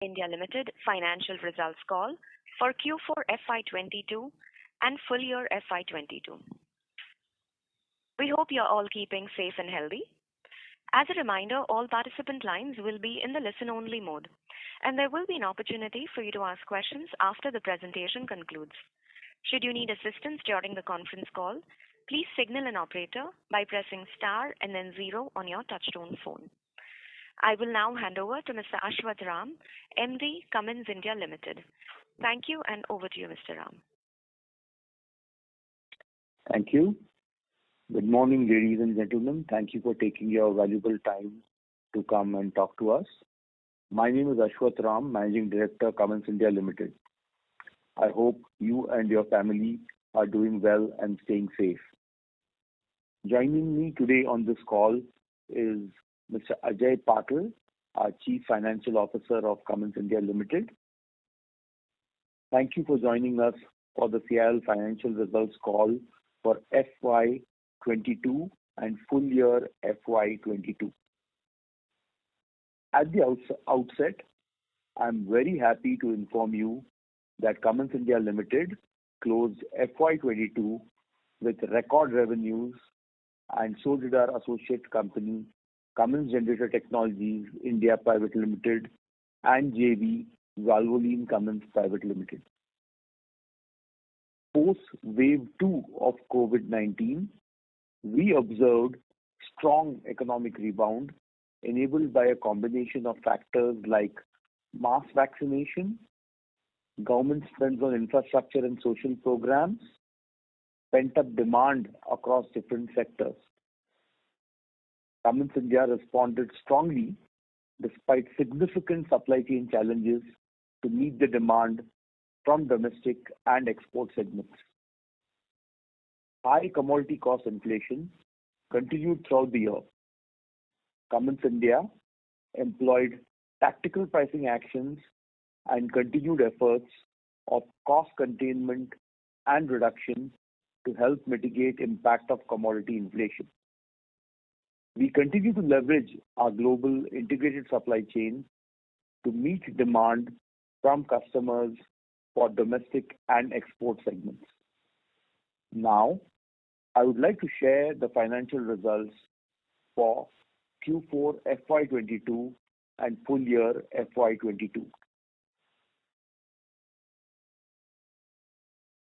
India Limited financial results call for Q4FY22 and full year FY22. We hope you're all keeping safe and healthy. As a reminder, all participant lines will be in the listen-only mode, and there will be an opportunity for you to ask questions after the presentation concludes. Should you need assistance during the conference call, please signal an operator by pressing star and then 0 on your touchtone phone. I will now hand over to Mr. Ashwath Ram, MD, Cummins India Limited. Thank you, and over to you, Mr. Ram. Thank you. Good morning, ladies and gentlemen. Thank you for taking your valuable time to come and talk to us. My name is Ashwath Ram, Managing Director, Cummins India Limited. I hope you and your family are doing well and staying safe. Joining me today on this call is Mr. Ajay Patil, our Chief Financial Officer of Cummins India Limited. Thank you for joining us for the CIL financial results call for FY22 and full year FY22. At the outset, I am very happy to inform you that Cummins India Limited closed FY22 with record revenues, and so did our associate company, Cummins Generator Technologies India Private Limited and JV Valvoline Cummins Private Limited. Post wave 2 of COVID-19, we observed strong economic rebound enabled by a combination of factors like mass vaccination, government spends on infrastructure and social programs, pent-up demand across different sectors. Cummins India responded strongly despite significant supply chain challenges to meet the demand from domestic and export segments. High commodity cost inflation continued throughout the year. Cummins India employed tactical pricing actions and continued efforts of cost containment and reduction to help mitigate impact of commodity inflation. We continue to leverage our global integrated supply chain to meet demand from customers for domestic and export segments. Now, I would like to share the financial results for Q4 FY22 and full year FY22.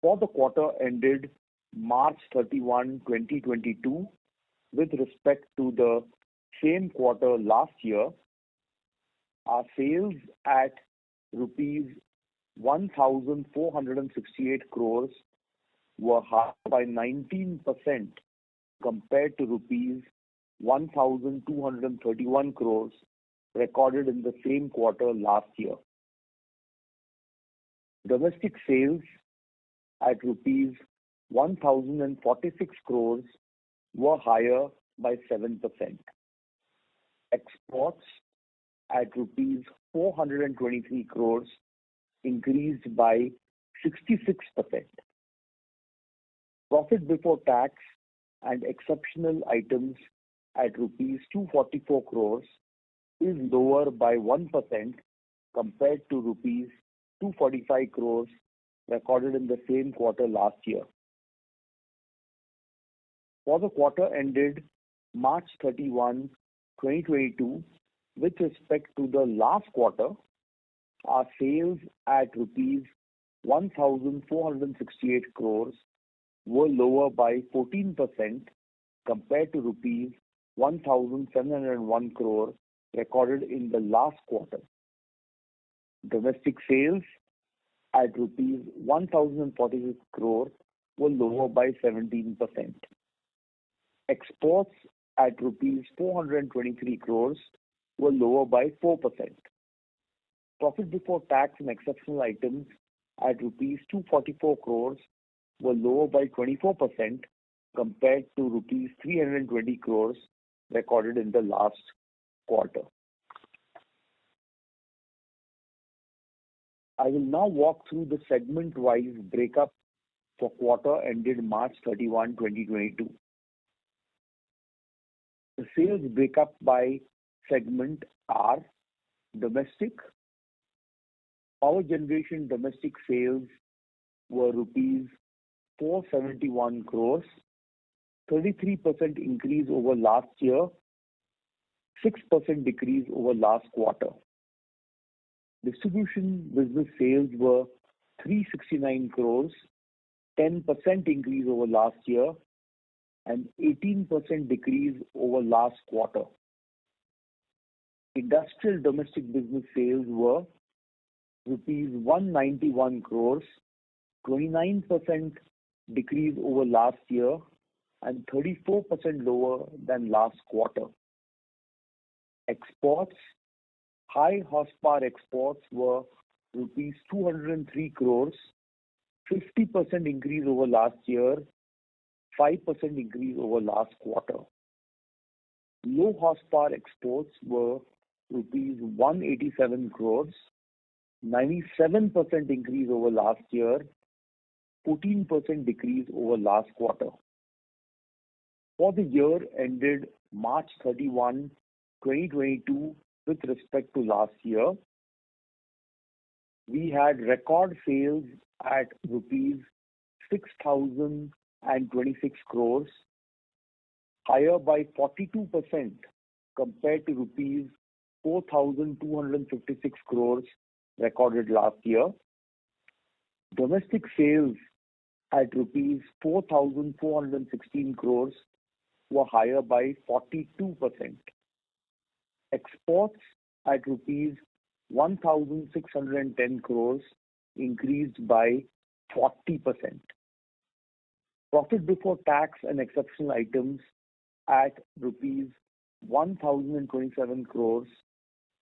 For the quarter ended March 31, 2022, with respect to the same quarter last year, our sales at rupees 1,468 crores were higher by 19% compared to rupees 1,231 crores recorded in the same quarter last year. Domestic sales at rupees 1,046 crores were higher by 7%. Exports at rupees 423 crores increased by 66%. Profit before tax and exceptional items at rupees 244 crores is lower by 1% compared to rupees 245 crores recorded in the same quarter last year. For the quarter ended March 31, 2022, with respect to the last quarter, our sales at rupees 1,468 crores were lower by 14% compared to rupees 1,701 crore recorded in the last quarter. Domestic sales at rupees 1,046 crore were lower by 17%. Exports at rupees 423 crores were lower by 4%. Profit before tax and exceptional items at rupees 244 crores were lower by 24% compared to rupees 320 crores recorded in the last quarter. I will now walk through the segment-wise breakup for quarter ended March 31, 2022. The sales breakup by segment are domestic Power generation domestic sales were rupees 471 crores, 33% increase over last year, 6% decrease over last quarter. Distribution business sales were 369 crores, 10% increase over last year, and 18% decrease over last quarter. Industrial domestic business sales were rupees 191 crores, 29% decrease over last year, and 34% lower than last quarter. Exports, high horsepower exports were rupees 203 crores, 50% increase over last year, 5% increase over last quarter. Low horsepower exports were rupees 187 crores, 97% increase over last year, 14% decrease over last quarter. For the year ended March 31, 2022, with respect to last year, we had record sales at rupees 6,026 crores, higher by 42% compared to rupees 4,256 crores recorded last year. Domestic sales at rupees 4,416 crores were higher by 42%. Exports at rupees 1,610 crores increased by 40%. Profit before tax and exceptional items at rupees 1,027 crores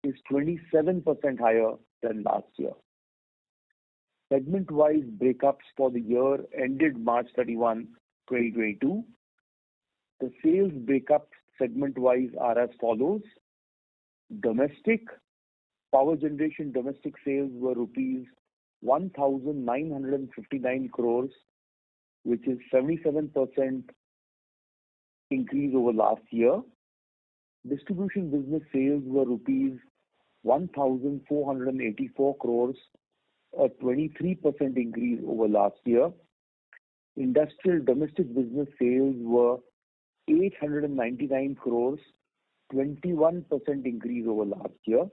is 27% higher than last year. Segment-wise breakups for the year ended March 31, 2022. The sales breakup segment-wise are as follows. Domestic, power generation domestic sales were rupees 1,959 crores, which is 77% increase over last year. Distribution business sales were rupees 1,484 crores, a 23% increase over last year. Industrial domestic business sales were 899 crores, 21% increase over last year.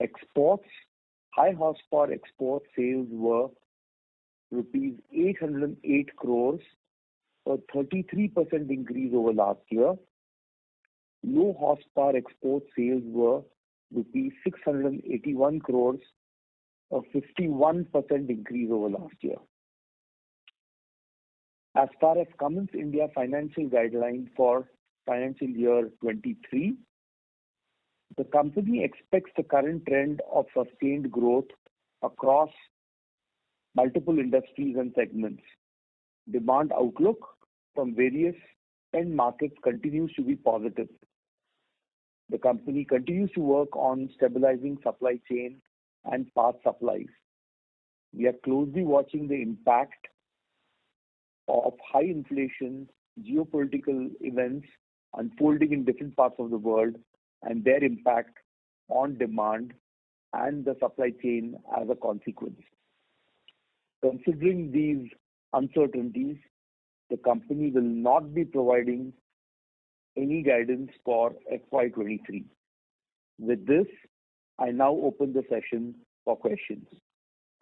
Exports, high horsepower export sales were rupees 808 crores, a 33% increase over last year. Low horsepower export sales were rupees 681 crores, a 51% increase over last year. As far as Cummins India financial guidelines for financial year 23, the company expects the current trend of sustained growth across multiple industries and segments. Demand outlook from various end markets continues to be positive. The company continues to work on stabilizing supply chain and part supplies. We are closely watching the impact of high inflation, geopolitical events unfolding in different parts of the world and their impact on demand and the supply chain as a consequence. Considering these uncertainties, the company will not be providing any guidance for FY23. With this, I now open the session for questions.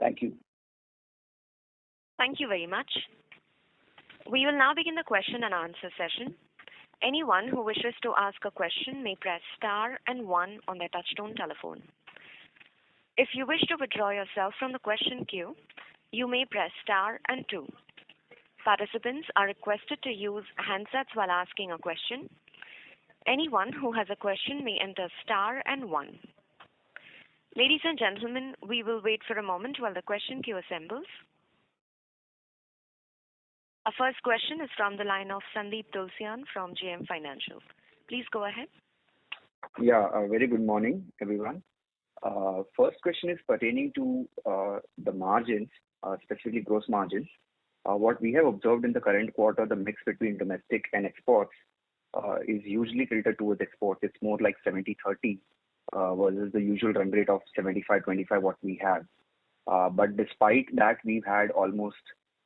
Thank you. Thank you very much. We will now begin the question and answer session. Anyone who wishes to ask a question may press star and 1 on their touchtone telephone. If you wish to withdraw yourself from the question queue, you may press star and 2. Participants are requested to use handsets while asking a question. Anyone who has a question may enter star and 1. Ladies and gentlemen, we will wait for a moment while the question queue assembles. Our first question is from the line of Sandeep Tulsian from JM Financial. Please go ahead. Yeah, very good morning, everyone. First question is pertaining to the margins, especially gross margins. What we have observed in the current quarter, the mix between domestic and exports is usually tilted towards exports. It's more like 70-30. versus the usual run rate of 75-25 what we have. But despite that, we've had almost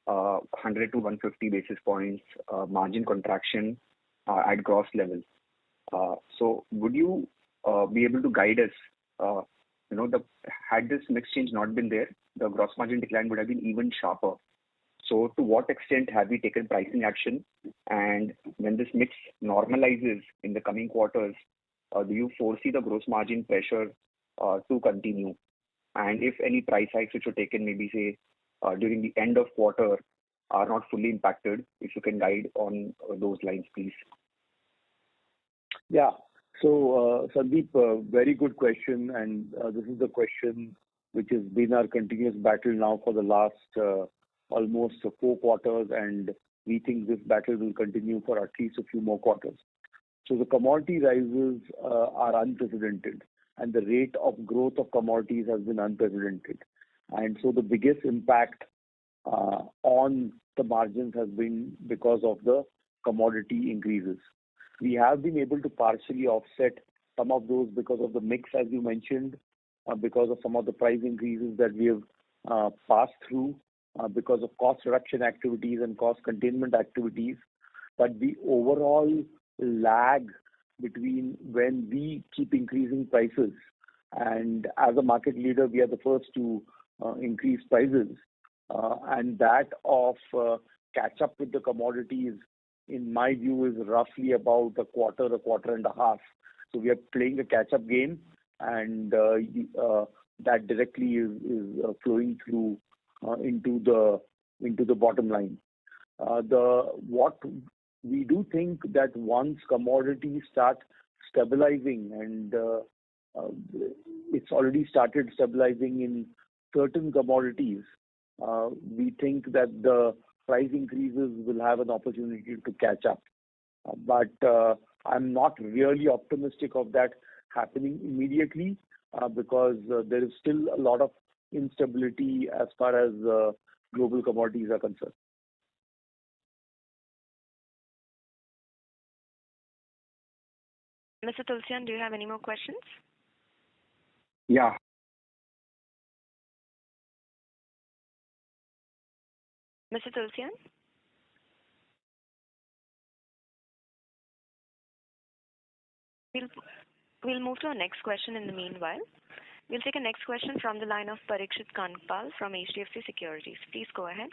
100 to 150 basis points margin contraction at gross level. So would you be able to guide us? Had this mix change not been there, the gross margin decline would have been even sharper. So to what extent have we taken pricing action? And when this mix normalizes in the coming quarters, do you foresee the gross margin pressure to continue? And if any price hikes which were taken, maybe say during the end of quarter, are not fully impacted, if you can guide on those lines, please. Yeah. So, Sandeep, very good question. And this is the question which has been our continuous battle now for the last almost 4 quarters. And we think this battle will continue for at least a few more quarters. So the commodity rises are unprecedented. And the rate of growth of commodities has been unprecedented. And so the biggest impact on the margins has been because of the commodity increases. We have been able to partially offset some of those because of the mix, as you mentioned, because of some of the price increases that we have passed through, because of cost reduction activities and cost containment activities. But the overall lag between when we keep increasing prices, and as a market leader, we are the first to increase prices, and that of catch up with the commodities, in my view, is roughly about a quarter and a half. So we are playing a catch-up game, and that directly is flowing through into the bottom line. What we do think that once commodities start stabilizing, and it's already started stabilizing in certain commodities, we think that the price increases will have an opportunity to catch up. But I'm not really optimistic of that happening immediately because there is still a lot of instability as far as global commodities are concerned. Mr. Tulsian, do you have any more questions? Yeah. Mr. Tulsian? We'll move to our next question in the meanwhile. We'll take a next question from the line of Parikshit Kandpal from HDFC Securities. Please go ahead.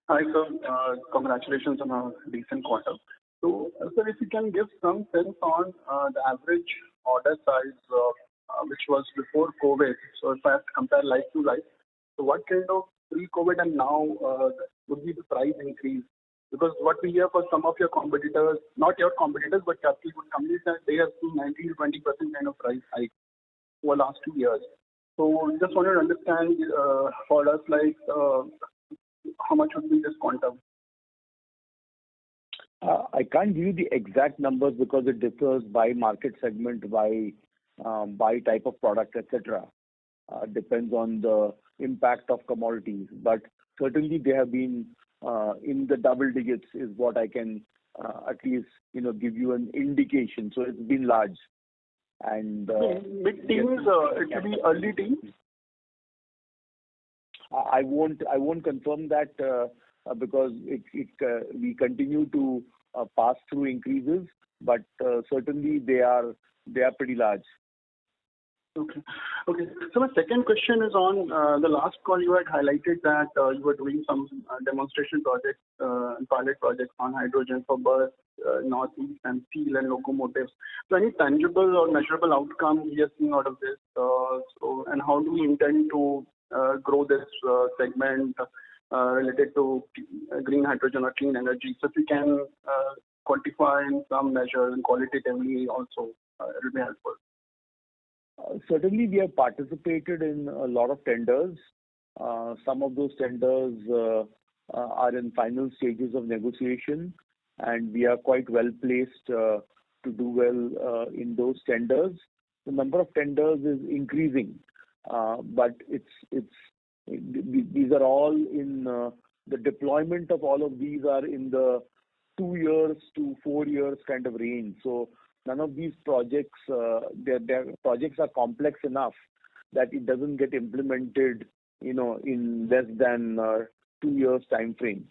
Hi, sir. Congratulations on a decent quarter. So, sir, if you can give some sense on the average order size, which was before COVID. So, if I have to compare like to like, so what kind of pre-COVID and now would be the price increase? Because what we hear for some of your competitors, not your competitors, but capital good companies, that they have seen 19 to 20% kind of price hike over the last 2 years. So, we just wanted to understand for us, like, how much would be this quantum? I can't give you the exact numbers because it differs by market segment, by type of product, etc. Depends on the impact of commodities. But certainly they have been in the double digits is what I can at least give you an indication. So it's been large. And mid-teens, it will be early teens? I won't confirm that because we continue to pass through increases, but certainly they are pretty large. Okay. So my second question is on the last call you had highlighted that you were doing some demonstration projects and pilot projects on hydrogen for bus, Northeast and steel and locomotives. So any tangible or measurable outcome we are seeing out of this? And how do we intend to grow this segment related to green hydrogen or clean energy? So if you can quantify in some measure and qualitatively also, it will be helpful. Certainly, we have participated in a lot of tenders. Some of those tenders are in final stages of negotiation, and we are quite well placed to do well in those tenders. The number of tenders is increasing, but these are all in the deployment of all of these are in the 2 years to 4 years kind of range. So none of these projects, their projects are complex enough that it doesn't get implemented, in less than 2 years time frame.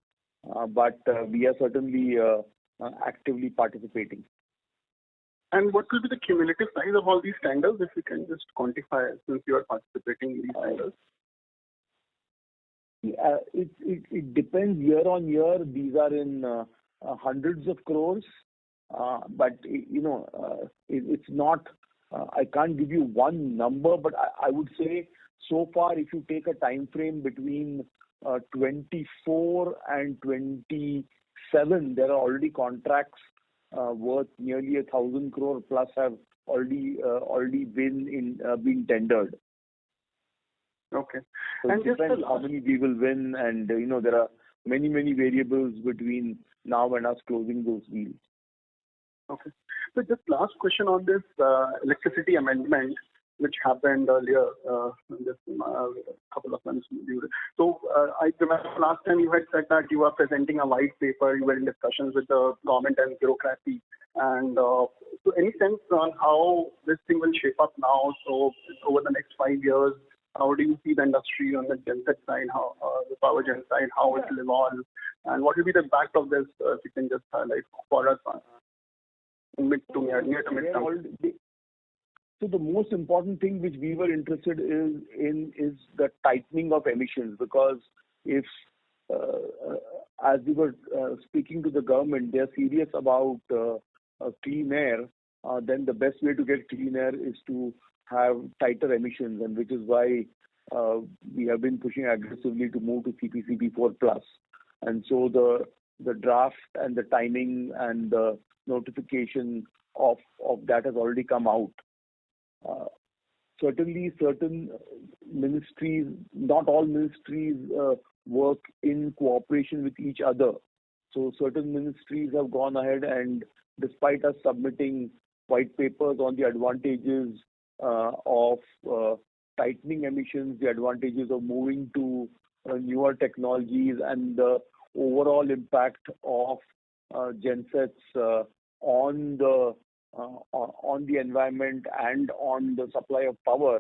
But we are certainly actively participating. And what will be the cumulative size of all these tenders, if you can just quantify, since you are participating in these tenders? It depends year on year. These are in hundreds of crores, but it's not. I can't give you one number, but I would say so far, if you take a time frame between 24 and 27, there are already contracts worth nearly 1,000 crore plus have already been tendered. Okay. So And it just depends how many we will win, and there are many variables between now and us closing those deals. Okay. So just last question on this electricity amendment, which happened earlier, just a couple of months. So I remember last time you had said that you are presenting a white paper, you were in discussions with the government and bureaucracy. And so any sense on how this thing will shape up now? So over the next 5 years, how do you see the industry on the genset side, how the power gen side, how it will evolve, and what will be the impact of this? If you can just highlight for us in near to mid term. So the most important thing which we were interested in is the tightening of emissions, because if as we were speaking to the government, they are serious about clean air, then the best way to get clean air is to have tighter emissions, and which is why we have been pushing aggressively to move to CPCB4+. And so the draft and the timing and the notification of that has already come out. Certainly, certain ministries, not all ministries, work in cooperation with each other. So certain ministries have gone ahead and, despite us submitting white papers on the advantages of tightening emissions, the advantages of moving to newer technologies, and the overall impact of gensets on the environment and on the supply of power,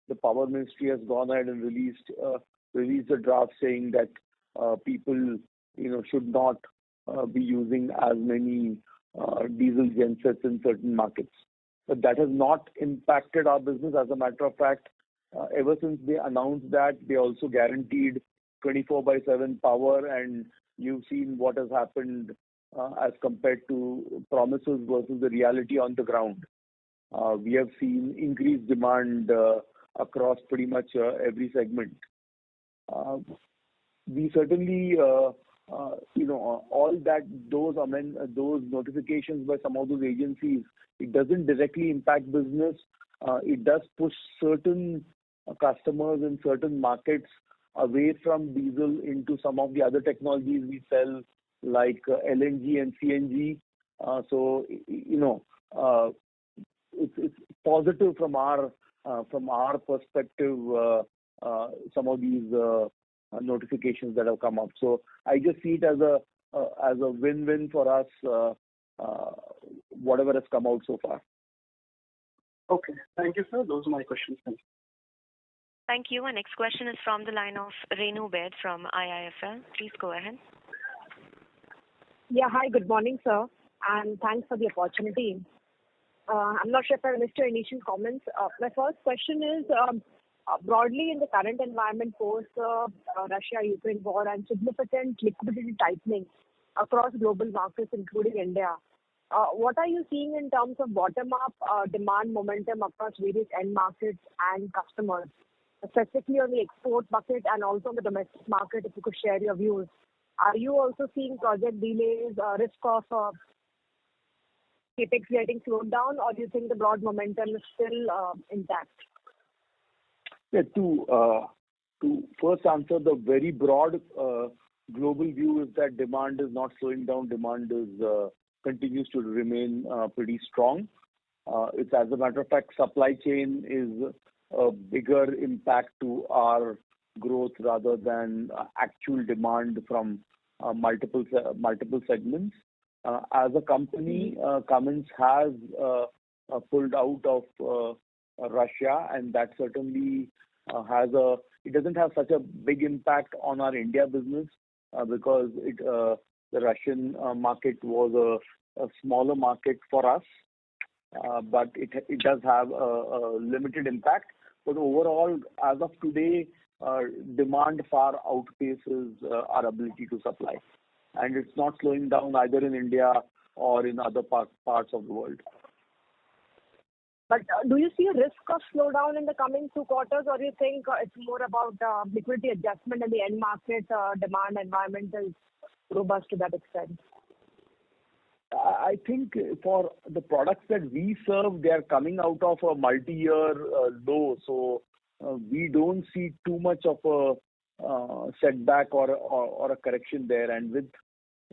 the Power Ministry has gone ahead and released a draft saying that people should not be using as many diesel gensets in certain markets. But that has not impacted our business. As a matter of fact, ever since they announced that, they also guaranteed 24/7 power, and you've seen what has happened as compared to promises versus the reality on the ground. We have seen increased demand across pretty much every segment. We certainly, all that those notifications by some of those agencies, it doesn't directly impact business. It does push certain customers in certain markets away from diesel into some of the other technologies we sell, like LNG and CNG. So it's positive from our perspective. Some of these notifications that have come up. So I just see it as a win-win for us. Whatever has come out so far. Okay, thank you, sir. Those are my questions. Thank you. Thank you. Our next question is from the line of Renu Baid from IIFL. Please go ahead. Yeah, hi, good morning, sir, and thanks for the opportunity. I'm not sure if I missed your initial comments. My first question is, broadly in the current environment post Russia-Ukraine war and significant liquidity tightening across global markets, including India, what are you seeing in terms of bottom-up demand momentum across various end markets and customers, specifically on the export bucket and also on the domestic market, if you could share your views? Are you also seeing project delays, risk of capex getting slowed down, or do you think the broad momentum is still intact? Yeah, to first answer the very broad global view is that demand is not slowing down. Demand is continues to remain pretty strong. It's, as a matter of fact, supply chain is a bigger impact to our growth rather than actual demand from multiple segments. As a company, Cummins has pulled out of Russia, and that certainly it doesn't have such a big impact on our India business because the Russian market was a smaller market for us, but it does have a limited impact. But overall, as of today, demand far outpaces our ability to supply, and it's not slowing down either in India or in other parts of the world. But do you see a risk of slowdown in the coming 2 quarters, or do you think it's more about liquidity adjustment and the end market demand environment is robust to that extent? I think for the products that we serve, they are coming out of a multi-year low, so we don't see too much of a setback or a correction there. And with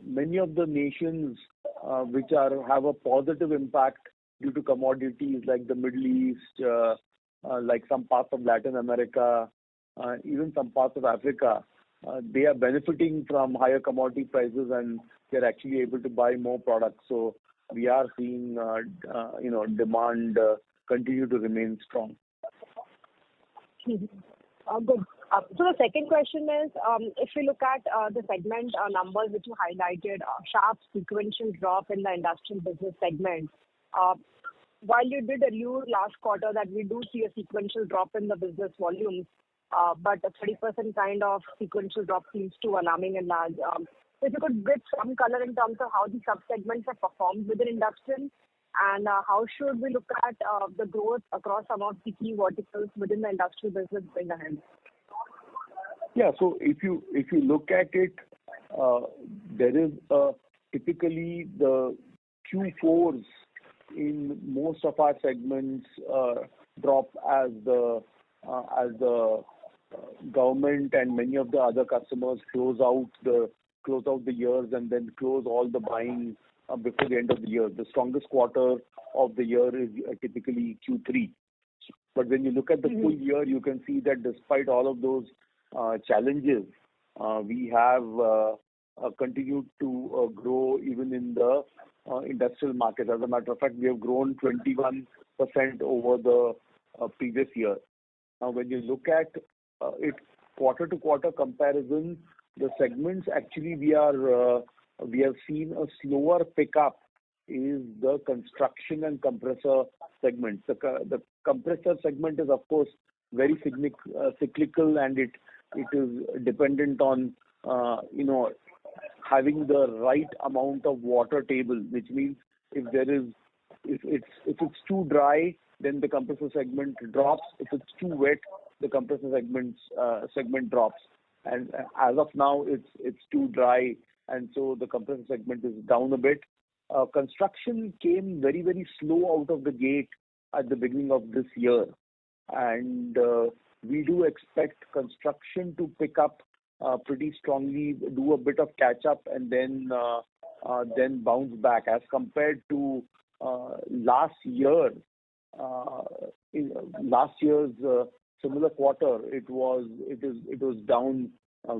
many of the nations which have a positive impact due to commodities like the Middle East, like some parts of Latin America, even some parts of Africa, they are benefiting from higher commodity prices and they're actually able to buy more products. So we are seeing demand continue to remain strong. Good. So the second question is, if we look at the segment numbers which you highlighted, sharp sequential drop in the industrial business segment. While you did allude last quarter that we do see a sequential drop in the business volumes, but a 30% kind of sequential drop seems too alarming and large. If you could give some color in terms of how the sub-segments have performed within industrial, and how should we look at the growth across some of the key verticals within the industrial business going ahead? Yeah, so if you look at it, there is typically the Q4s in most of our segments drop as the government and many of the other customers close out the years and then close all the buying before the end of the year. The strongest quarter of the year is typically Q3. But when you look at the full year, you can see that despite all of those challenges, we have continued to grow even in the industrial market. As a matter of fact, we have grown 21% over the previous year. Now, when you look at it quarter-to-quarter comparison, the segments actually we have seen a slower pickup is the construction and compressor segment. The compressor segment is of course very cyclical, and it is dependent on having the right amount of water table, which means if it's too dry, then the compressor segment drops. If it's too wet, the compressor segment drops. And as of now, it's too dry, and so the compressor segment is down a bit. Construction came very, very slow out of the gate at the beginning of this year, and we do expect construction to pick up pretty strongly, do a bit of catch up, and then bounce back as compared to last year. In last year's similar quarter, it was down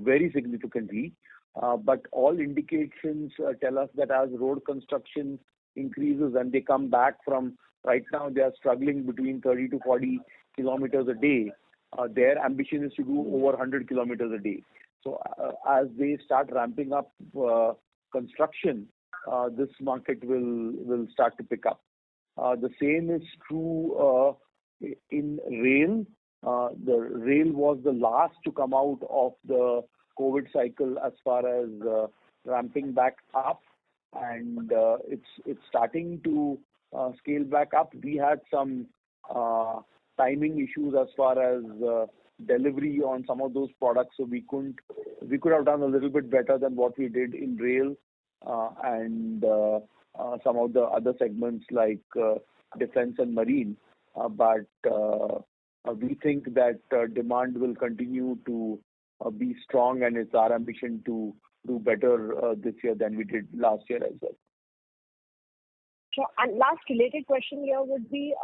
very significantly. But all indications tell us that as road construction increases and they come back from right now, they are struggling between 30 to 40 kilometers a day. Their ambition is to do over 100 kilometers a day. So as they start ramping up construction, this market will start to pick up. The same is true in rail. The rail was the last to come out of the COVID cycle as far as ramping back up, and it's starting to scale back up. We had some timing issues as far as delivery on some of those products, so we could have done a little bit better than what we did in rail and some of the other segments like defense and marine. But we think that demand will continue to be strong, and it's our ambition to do better this year than we did last year as well. Sure. And last related question here would be,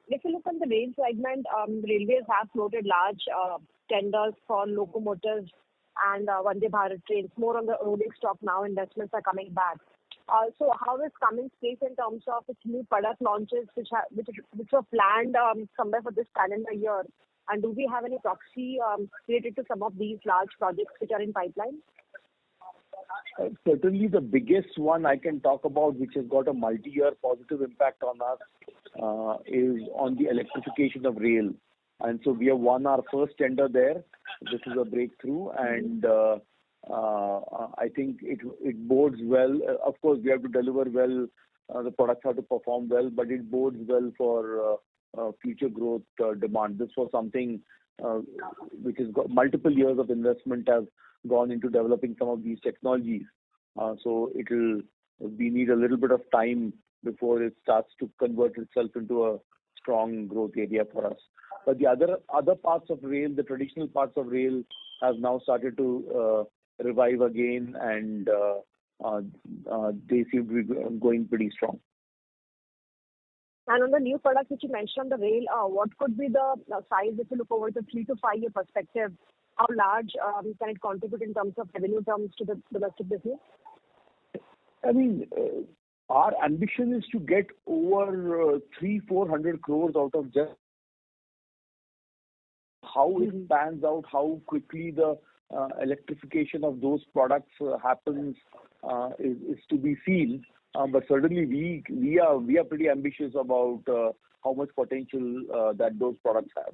if you look at the rail segment, railways have floated large tenders for locomotives and Vande Bharat trains, more on the rolling stock now, investments are coming back. So how is Cummins placed in terms of its new product launches which were planned somewhere for this calendar year? And do we have any proxy related to some of these large projects which are in pipeline? Certainly the biggest one I can talk about, which has got a multi-year positive impact on us, is on the electrification of rail. And so we have won our first tender there. This is a breakthrough, and I think it bodes well. Of course, we have to deliver well. The products have to perform well, but it bodes well for future growth demand. This was something which has got multiple years of investment have gone into developing some of these technologies. So we need a little bit of time before it starts to convert itself into a strong growth area for us. But the other parts of rail, the traditional parts of rail, have now started to revive again, and they seem to be going pretty strong. And on the new products which you mentioned on the rail, what could be the size if you look over the 3 to 5 year perspective? How large can it contribute in terms of revenue terms to the domestic business? I mean, our ambition is to get over 300-400 crores out of just how it pans out, how quickly the electrification of those products happens is to be seen. But certainly we are pretty ambitious about how much potential that those products have.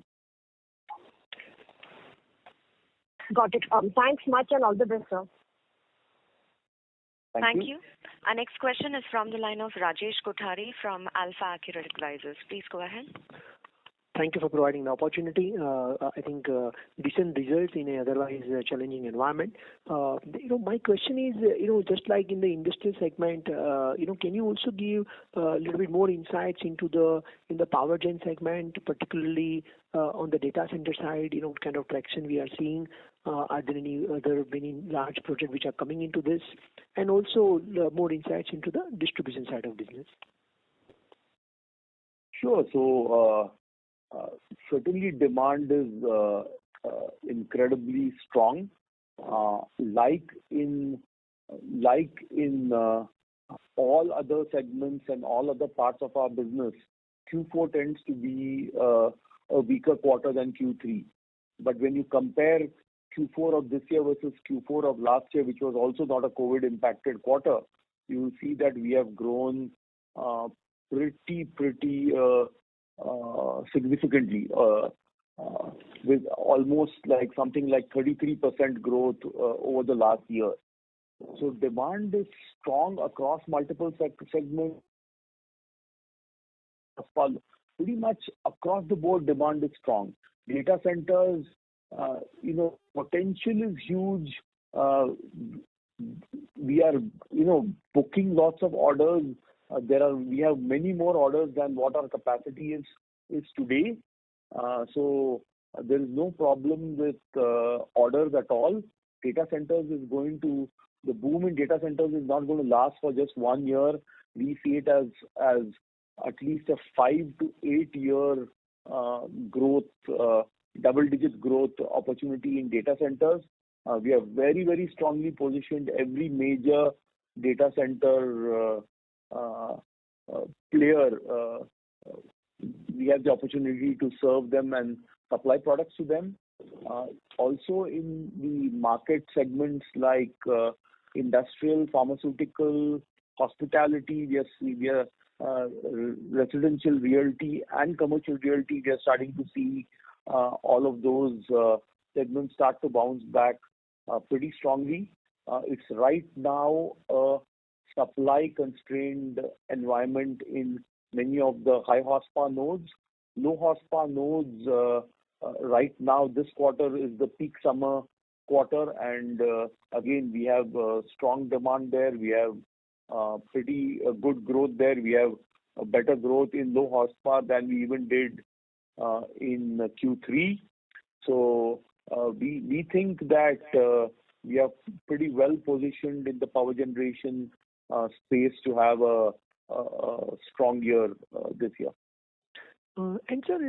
Got it. Thanks much and all the best, sir. Thank you. Our next question is from the line of Rajesh Kothari from Alpha Accurate Advisors. Please go ahead. Thank you for providing the opportunity. I think decent results in a otherwise challenging environment. My question is, just like in the industrial segment, can you also give a little bit more insights in the power gen segment, particularly on the data center side? What kind of traction we are seeing? Are there any other large projects which are coming into this? And also more insights into the distribution side of business. Sure. So. Certainly demand is incredibly strong. Like in all other segments and all other parts of our business, Q4 tends to be a weaker quarter than Q3. But when you compare Q4 of this year versus Q4 of last year, which was also not a COVID impacted quarter, you will see that we have grown pretty significantly, with almost like something like 33% growth over the last year. So demand is strong across multiple segments. Pretty much across the board, demand is strong. Data centers, potential is huge. We are, booking lots of orders. We have many more orders than what our capacity is today. So there is no problem with orders at all. The boom in data centers is not going to last for just 1 year. We see it as at least a 5 to 8 year growth, double-digit growth opportunity in data centers. We are very, very strongly positioned. Every major data center player, we have the opportunity to serve them and supply products to them. Also in the market segments like industrial, pharmaceutical, hospitality, we are residential realty and commercial realty. We are starting to see all of those segments start to bounce back pretty strongly. It's right now a supply constrained environment in many of the high horsepower nodes. Low horsepower nodes, right now this quarter is the peak summer quarter, and again we have strong demand there. We have pretty good growth there. We have a better growth in low horsepower than we even did in Q3. So we think that we are pretty well positioned in the power generation space to have a strong year this year. And sir,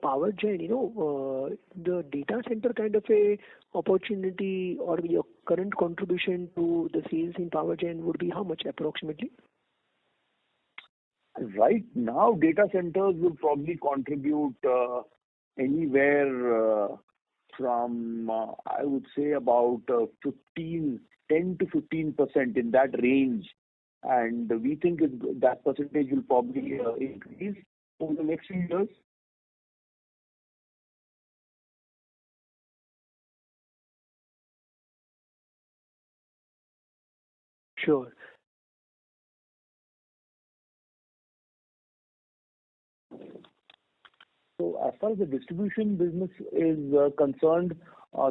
power gen, the data center kind of a opportunity or your current contribution to the sales in power gen would be how much approximately? Right now, data centers will probably contribute anywhere from, I would say, about 10 to 15% in that range. And we think that percentage will probably increase over the next few years. Sure. So as far as the distribution business is concerned,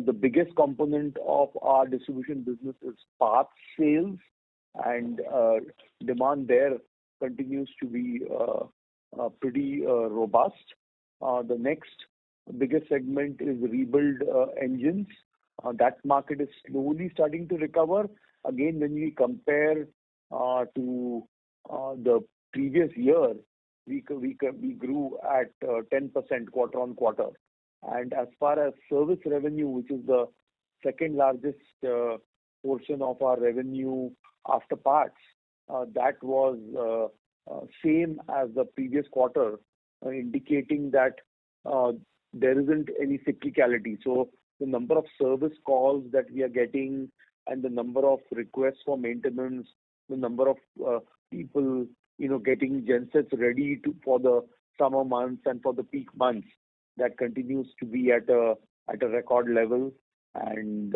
the biggest component of our distribution business is parts sales, and demand there continues to be pretty robust. The next biggest segment is rebuild engines. That market is slowly starting to recover. Again, when we compare to the previous year, we grew at 10% quarter on quarter. And as far as service revenue, which is the second largest portion of our revenue after parts, that was same as the previous quarter, indicating that there isn't any cyclicality. So the number of service calls that we are getting and the number of requests for maintenance, the number of people getting gensets ready for the summer months and for the peak months, that continues to be at a record level. And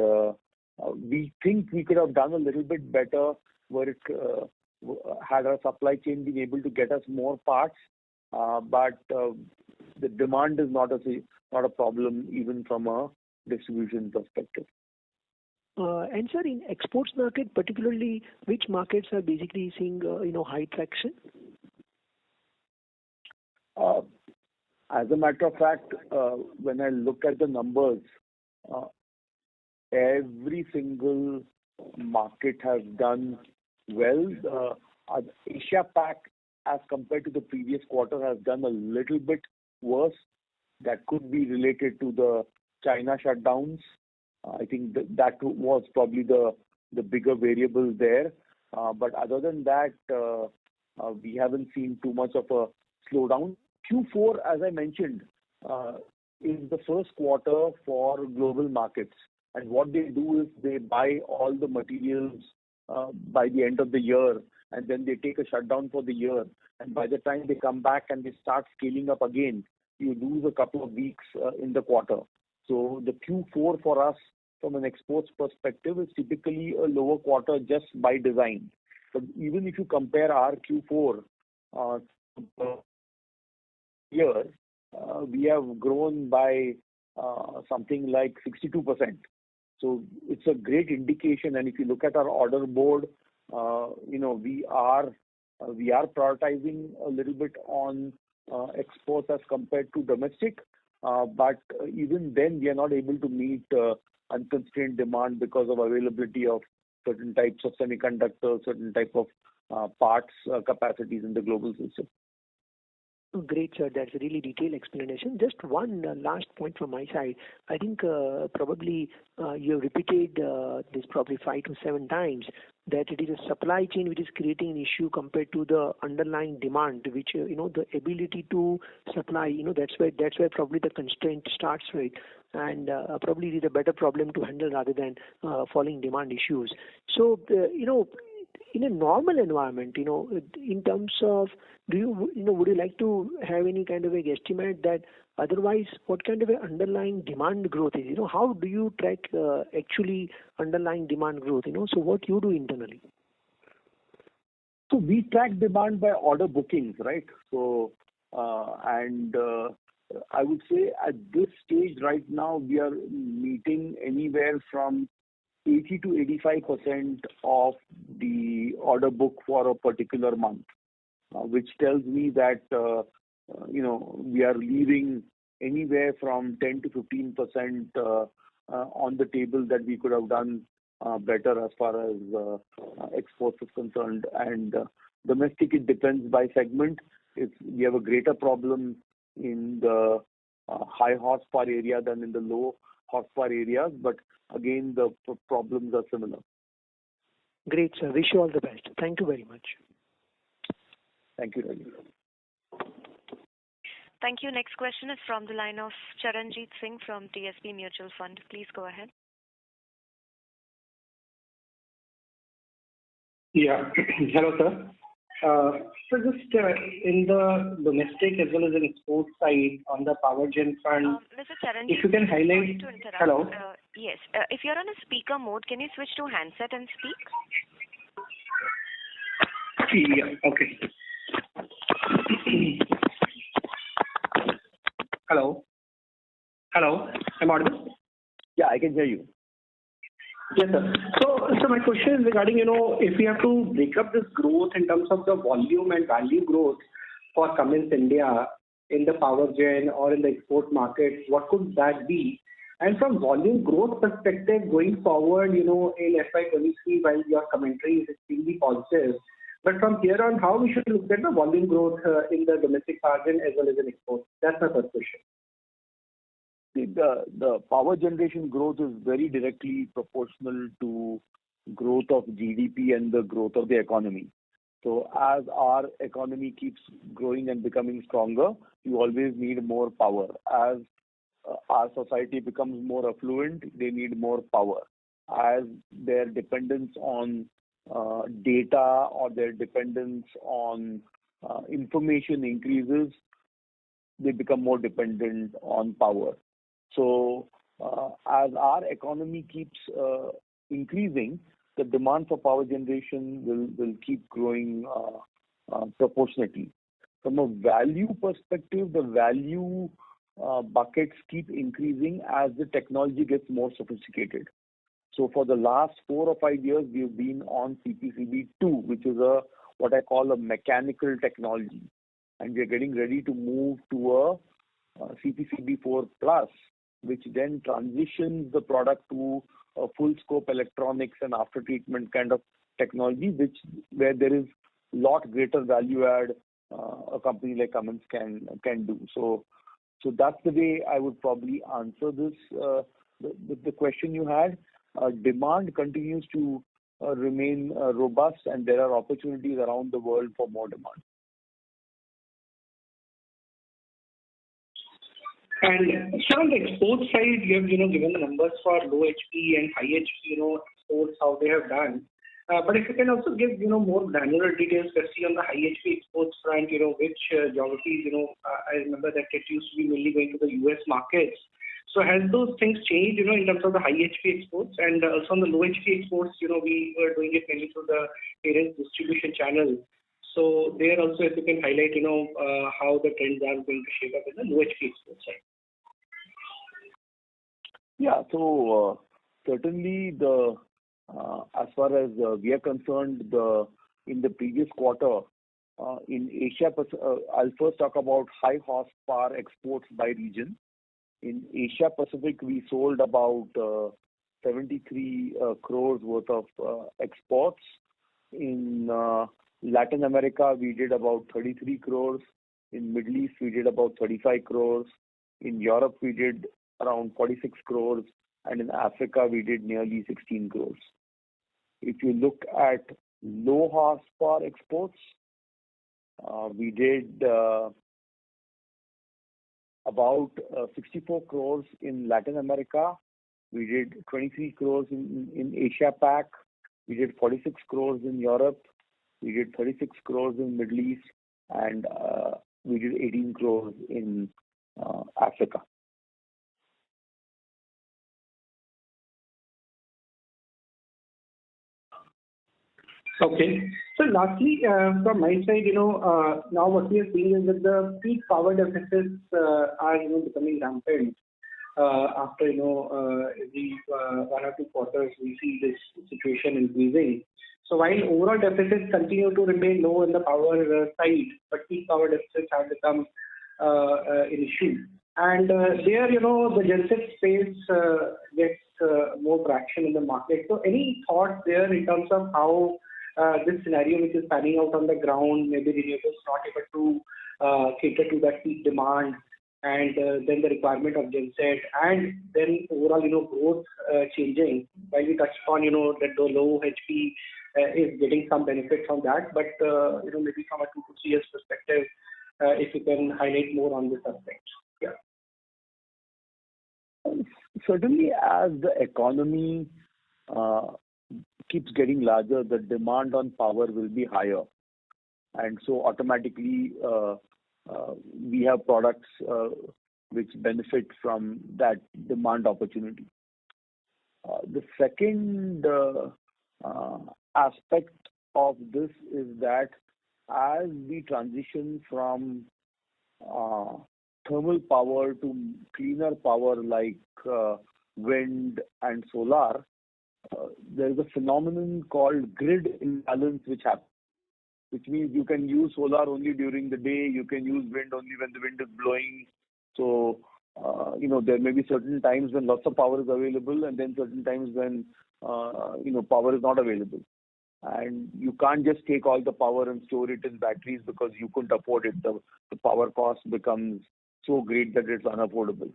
we think we could have done a little bit better where it had our supply chain been able to get us more parts, but the demand is not a problem even from a distribution perspective. And sir, in exports market, particularly, which markets are basically seeing high traction? As a matter of fact, when I look at the numbers, every single market has done well. Asia Pac, as compared to the previous quarter, has done a little bit worse. That could be related to the China shutdowns. I think that was probably the bigger variable there. But other than that, we haven't seen too much of a slowdown. Q4, as I mentioned, is the first quarter for global markets. And what they do is they buy all the materials by the end of the year, and then they take a shutdown for the year. And by the time they come back and they start scaling up again, you lose a couple of weeks in the quarter. So the Q4 for us, from an exports perspective, is typically a lower quarter just by design. But even if you compare our Q4 year, we have grown by something like 62%. So it's a great indication. And if you look at our order board, we are prioritizing a little bit on exports as compared to domestic. But even then, we are not able to meet unconstrained demand because of availability of certain types of semiconductors, certain type of parts capacities in the global system. Great, sir. That's a really detailed explanation. Just one last point from my side. I think probably you have repeated this probably 5 to 7 times that it is a supply chain which is creating an issue compared to the underlying demand, which the ability to supply. That's where probably the constraint starts with, and probably it is a better problem to handle rather than falling demand issues. So in a normal environment, in terms of, would you like to have any kind of a guesstimate that otherwise what kind of a underlying demand growth is? How do you track actually underlying demand growth? So what you do internally? So we track demand by order bookings, right? So and I would say at this stage right now we are meeting anywhere from 80 to 85% of the order book for a particular month, which tells me that we are leaving anywhere from 10 to 15% on the table that we could have done better as far as exports is concerned. And domestic, it depends by segment. If we have a greater problem in the high horsepower area than in the low horsepower areas, but again, the problems are similar. Great, sir. Wish you all the best. Thank you very much. Thank you, Ravi. Thank you. Next question is from the line of Charanjit Singh from TSP Mutual Fund. Please go ahead. Yeah. Hello, sir. So just in the domestic as well as in export side on the power gen front, Mr. Charanjit, if you can sorry highlight. to interrupt. Hello. Yes. If you're on a speaker mode, can you switch to handset and speak? Yeah. Okay. Hello. Hello. Am I audible? Yeah, I can hear you. Yes, sir. So my question is regarding, if we have to break up this growth in terms of the volume and value growth for Cummins India in the power gen or in the export market, what could that be? And from volume growth perspective going forward, in FY23, while your commentary is extremely positive, but from here on, how we should look at the volume growth in the domestic power gen as well as in export? That's my first question. The power generation growth is very directly proportional to growth of GDP and the growth of the economy. So as our economy keeps growing and becoming stronger, you always need more power. As our society becomes more affluent, they need more power. As their dependence on data or their dependence on information increases, they become more dependent on power. So as our economy keeps increasing, the demand for power generation will keep growing proportionately. From a value perspective, the value buckets keep increasing as the technology gets more sophisticated. So for the last 4 or 5 years, we've been on CPCB2, which is what I call a mechanical technology. And we're getting ready to move to a CPCB4 Plus, which then transitions the product to a full scope electronics and after treatment kind of technology, where there is a lot greater value add a company like Cummins can do. So that's the way I would probably answer this. The question you had, demand continues to remain robust, and there are opportunities around the world for more demand. And sir, on the export side, you have given the numbers for low HP and high HP exports, how they have done. But if you can also give more granular details, especially on the high HP exports front, which geographies, I remember that it used to be mainly going to the US markets. So has those things changed, in terms of the high HP exports, and also on the low HP exports, we were doing it mainly through the parent distribution channel. So there also, if you can highlight, how the trends are going to shape up in the low HP export side. Yeah, so certainly as far as we are concerned, in the previous quarter in Asia, I'll first talk about high horsepower exports by region. In Asia Pacific, we sold about 73 crores worth of exports. In Latin America, we did about 33 crores. In Middle East, we did about 35 crores. In Europe, we did around 46 crores. And in Africa, we did nearly 16 crores. If you look at low horsepower exports, we did about 64 crores in Latin America. We did 23 crores in Asia Pac. We did 46 crores in Europe. We did 36 crores in Middle East, and we did 18 crores in Africa. Okay. So lastly, from my side, now what we are seeing is that the peak power deficits are, becoming rampant. After, every 1 or 2 quarters, we see this situation increasing. So while overall deficits continue to remain low in the power side, but peak power deficits have become an issue. And there, the genset space gets more traction in the market. So any thoughts there in terms of how this scenario which is panning out on the ground, maybe renewables not able to cater to that peak demand, and then the requirement of genset, and then overall, growth changing. While we touched on, that the low HP is getting some benefit from that, but maybe from a 2 to 3 years perspective, if you can highlight more on this aspect. Yeah. Certainly, as the economy keeps getting larger, the demand on power will be higher, and so automatically we have products which benefit from that demand opportunity. The second aspect of this is that as we transition from thermal power to cleaner power like wind and solar, there is a phenomenon called grid imbalance which happens, which means you can use solar only during the day, you can use wind only when the wind is blowing. So, there may be certain times when lots of power is available, and then certain times when, power is not available. And you can't just take all the power and store it in batteries because you couldn't afford it. The power cost becomes so great that it's unaffordable.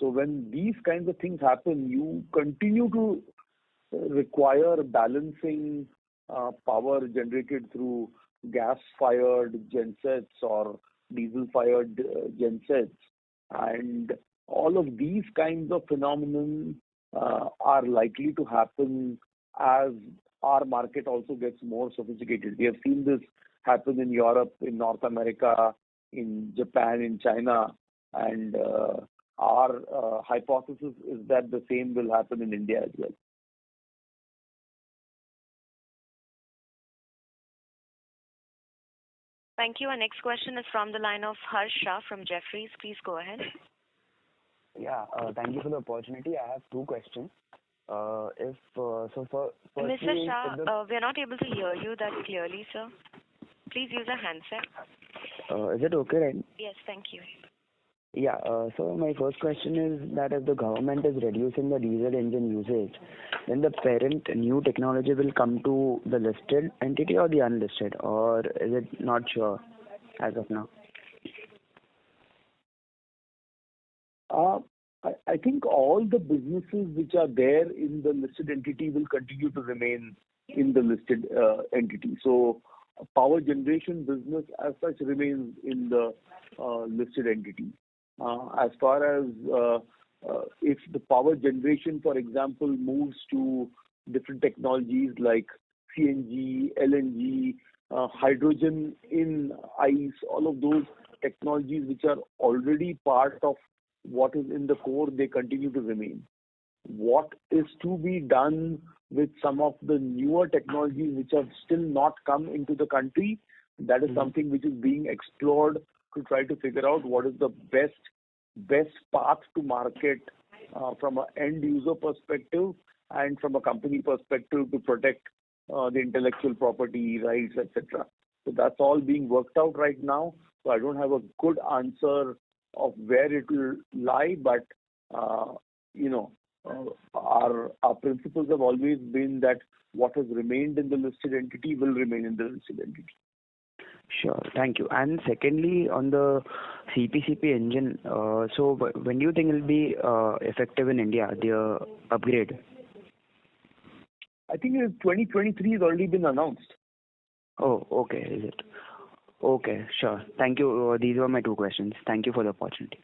So when these kinds of things happen, you continue to require balancing power generated through gas-fired gensets or diesel-fired gensets. And all of these kinds of phenomenon are likely to happen as our market also gets more sophisticated. We have seen this happen in Europe, in North America, in Japan, in China, and our hypothesis is that the same will happen in India as well. Thank you. Our next question is from the line of Harsh Shah from Jefferies. Please go ahead. Yeah, thank you for the opportunity. I have two questions. Mr. Shah, we are not able to hear you that clearly, sir. Please use a handset. Is it okay, right? Yes, thank you. Yeah, so my first question is that if the government is reducing the diesel engine usage, then the parent new technology will come to the listed entity or the unlisted, or is it not sure as of now? I think all the businesses which are there in the listed entity will continue to remain in the listed entity. So power generation business as such remains in the listed entity. As far as if the power generation, for example, moves to different technologies like CNG, LNG, hydrogen in ICE, all of those technologies which are already part of what is in the core, they continue to remain. What is to be done with some of the newer technologies which have still not come into the country, that is something which is being explored to try to figure out what is the best path to market from an end user perspective and from a company perspective to protect the intellectual property rights, etc. So that's all being worked out right now. So I don't have a good answer of where it will lie, but our principles have always been that what has remained in the listed entity will remain in the listed entity. Sure, thank you. And secondly, on the CPCP engine, so when do you think it will be effective in India, the upgrade? I think 2023 has already been announced. Oh, okay, is it? Okay, sure. Thank you. These were my two questions. Thank you for the opportunity.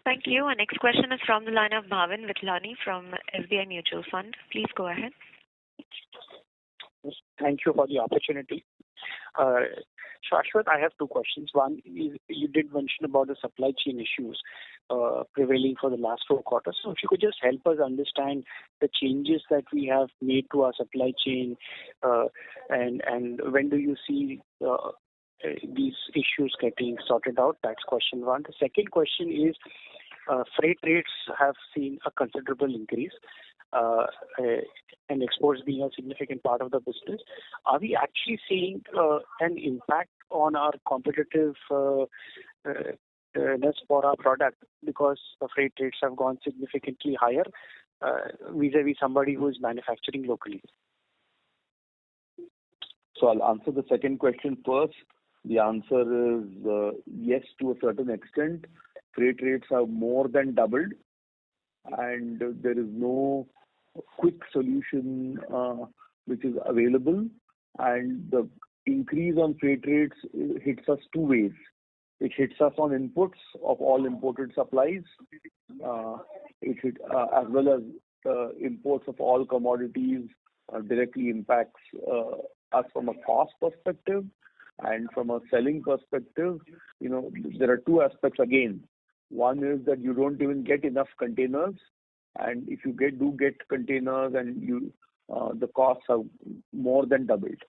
Thank you. Our next question is from the line of Bhavin Vithlani from SBI Mutual Fund. Please go ahead. Thank you for the opportunity. Shashwat, I have two questions. One is you did mention about the supply chain issues prevailing for the last 4 quarters. So if you could just help us understand the changes that we have made to our supply chain and when do you see these issues getting sorted out? That's question one. The second question is freight rates have seen a considerable increase. And exports being a significant part of the business, are we actually seeing an impact on our competitiveness for our product because the freight rates have gone significantly higher vis-a-vis somebody who is manufacturing locally? So I'll answer the second question first. The answer is yes, to a certain extent. Freight rates have more than doubled, and there is no quick solution which is available. And the increase on freight rates hits us two ways. It hits us on inputs of all imported supplies. It hit as well as imports of all commodities directly impacts us from a cost perspective, and from a selling perspective. There are two aspects again. One is that you don't even get enough containers, and if you do get containers, and the costs have more than doubled.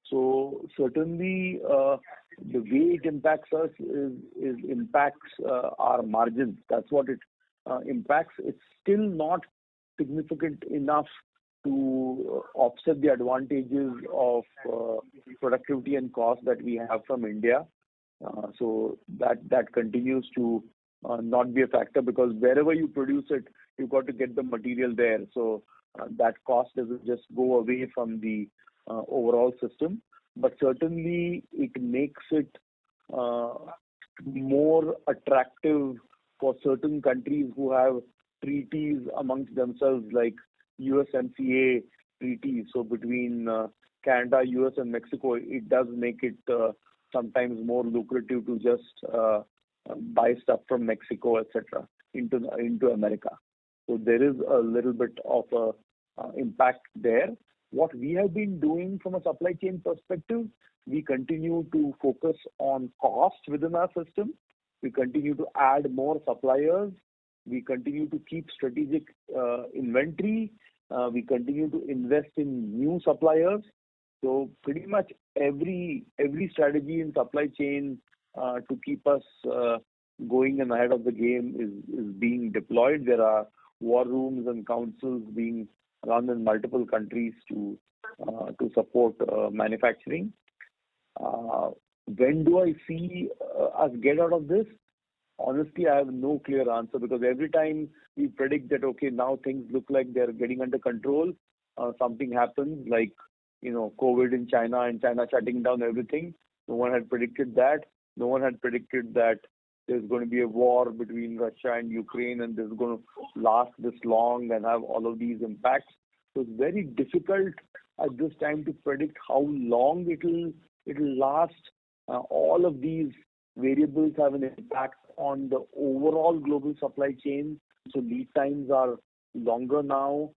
So certainly, the way it impacts us is impacts our margins. That's what it impacts. It's still not significant enough to offset the advantages of productivity and cost that we have from India. So that continues to not be a factor, because wherever you produce it, you've got to get the material there. So that cost doesn't just go away from the overall system, but certainly it makes it more attractive for certain countries who have treaties amongst themselves, like USMCA treaties. So between Canada, US, and Mexico, it does make it sometimes more lucrative to just buy stuff from Mexico, etc., into America. So there is a little bit of a impact there. What we have been doing from a supply chain perspective, we continue to focus on cost within our system. We continue to add more suppliers. We continue to keep strategic inventory. We continue to invest in new suppliers. So pretty much every strategy in supply chain to keep us going and ahead of the game is being deployed. There are war rooms and councils being run in multiple countries to support manufacturing. When do I see us get out of this? Honestly, I have no clear answer, because every time we predict that, okay, now things look like they're getting under control, something happens, like COVID in China, and China shutting down everything. No one had predicted that. No one had predicted that there's going to be a war between Russia and Ukraine, and this is going to last this long and have all of these impacts. So it's very difficult at this time to predict how long it'll last. All of these variables have an impact on the overall global supply chain. So lead times are longer now,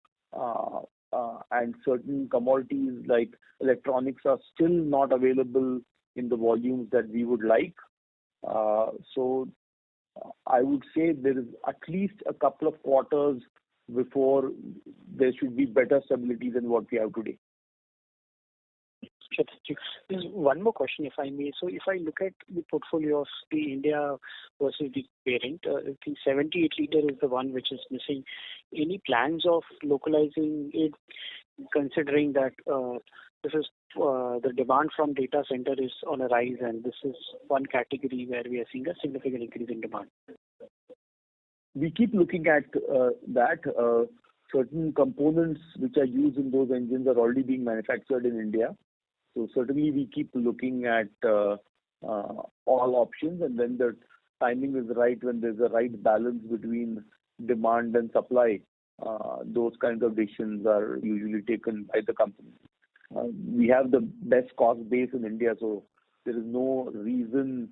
and certain commodities like electronics are still not available in the volumes that we would like. So I would say there is at least a couple of quarters before there should be better stability than what we have today. Sure, thank you. There's one more question, if I may. So if I look at the portfolio of the India versus the parent, I think 78 liter is the one which is missing. Any plans of localizing it, considering that this is the demand from data center is on a rise, and this is one category where we are seeing a significant increase in demand? We keep looking at that. Certain components which are used in those engines are already being manufactured in India. So certainly we keep looking at all options, and when the timing is right, when there's a right balance between demand and supply, those kinds of decisions are usually taken by the company. We have the best cost base in India, so there is no reason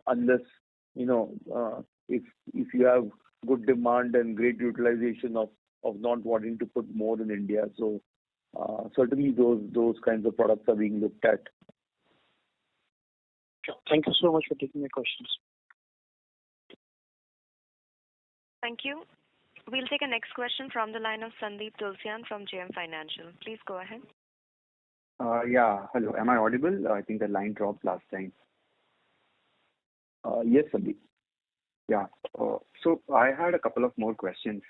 unless if you have good demand and great utilization of not wanting to put more in India. So certainly those kinds of products are being looked at. Sure. Thank you so much for taking my questions. Thank you. We'll take a next question from the line of Sandeep Tulsian from JM Financial. Please go ahead. Yeah, hello. Am I audible? I think the line dropped last time. Yes, Sandeep. Yeah. So I had a couple of more questions.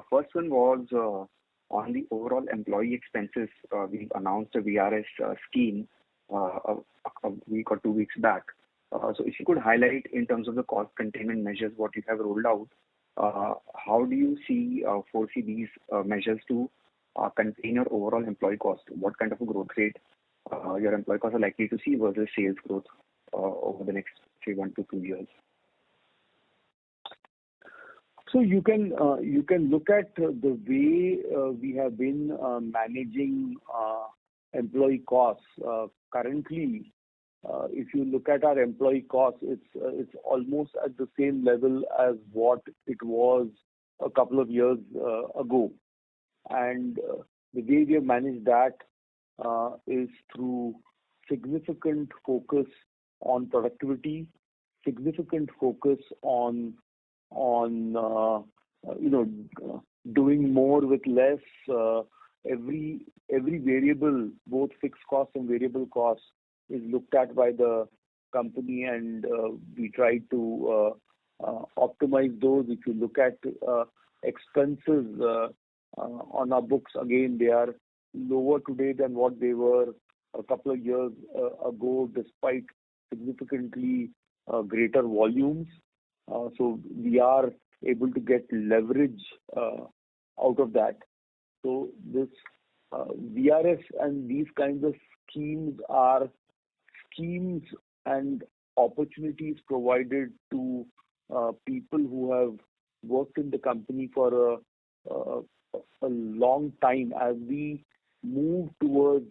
First one was on the overall employee expenses. We announced a VRS scheme a week or 2 weeks back. So if you could highlight in terms of the cost containment measures what you have rolled out, how do you foresee these measures to contain your overall employee cost? What kind of a growth rate your employee costs are likely to see versus sales growth over the next, say, 1 to 2 years? So you can look at the way we have been managing employee costs. Currently, if you look at our employee costs, it's almost at the same level as what it was a couple of years ago. And the way we have managed that is through significant focus on productivity, significant focus on doing more with less. Every variable, both fixed costs and variable costs, is looked at by the company, and we try to optimize those. If you look at expenses on our books, again, they are lower today than what they were a couple of years ago, despite significantly greater volumes. So we are able to get leverage out of that. So this VRS and these kinds of schemes are schemes and opportunities provided to people who have worked in the company for a long time. As we move towards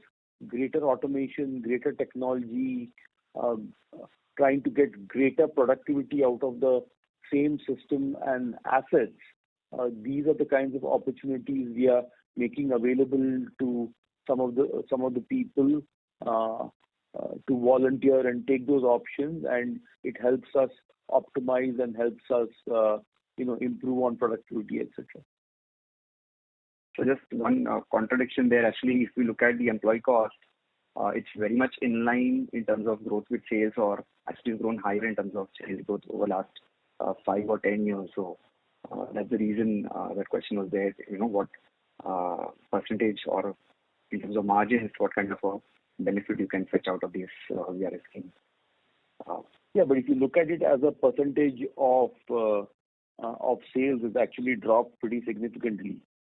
greater automation, greater technology, trying to get greater productivity out of the same system and assets, these are the kinds of opportunities we are making available to some of the people to volunteer and take those options, and it helps us optimize and helps us improve on productivity, etc. So just one contradiction there. Actually, if we look at the employee cost, it's very much in line in terms of growth with sales, or actually grown higher in terms of sales growth over last 5 or 10 years. So that's the reason that question was there. What percentage, or in terms of margins, what kind of a benefit you can fetch out of this VRS scheme? Yeah, but if you look at it as a percentage of sales, it's actually dropped pretty significantly.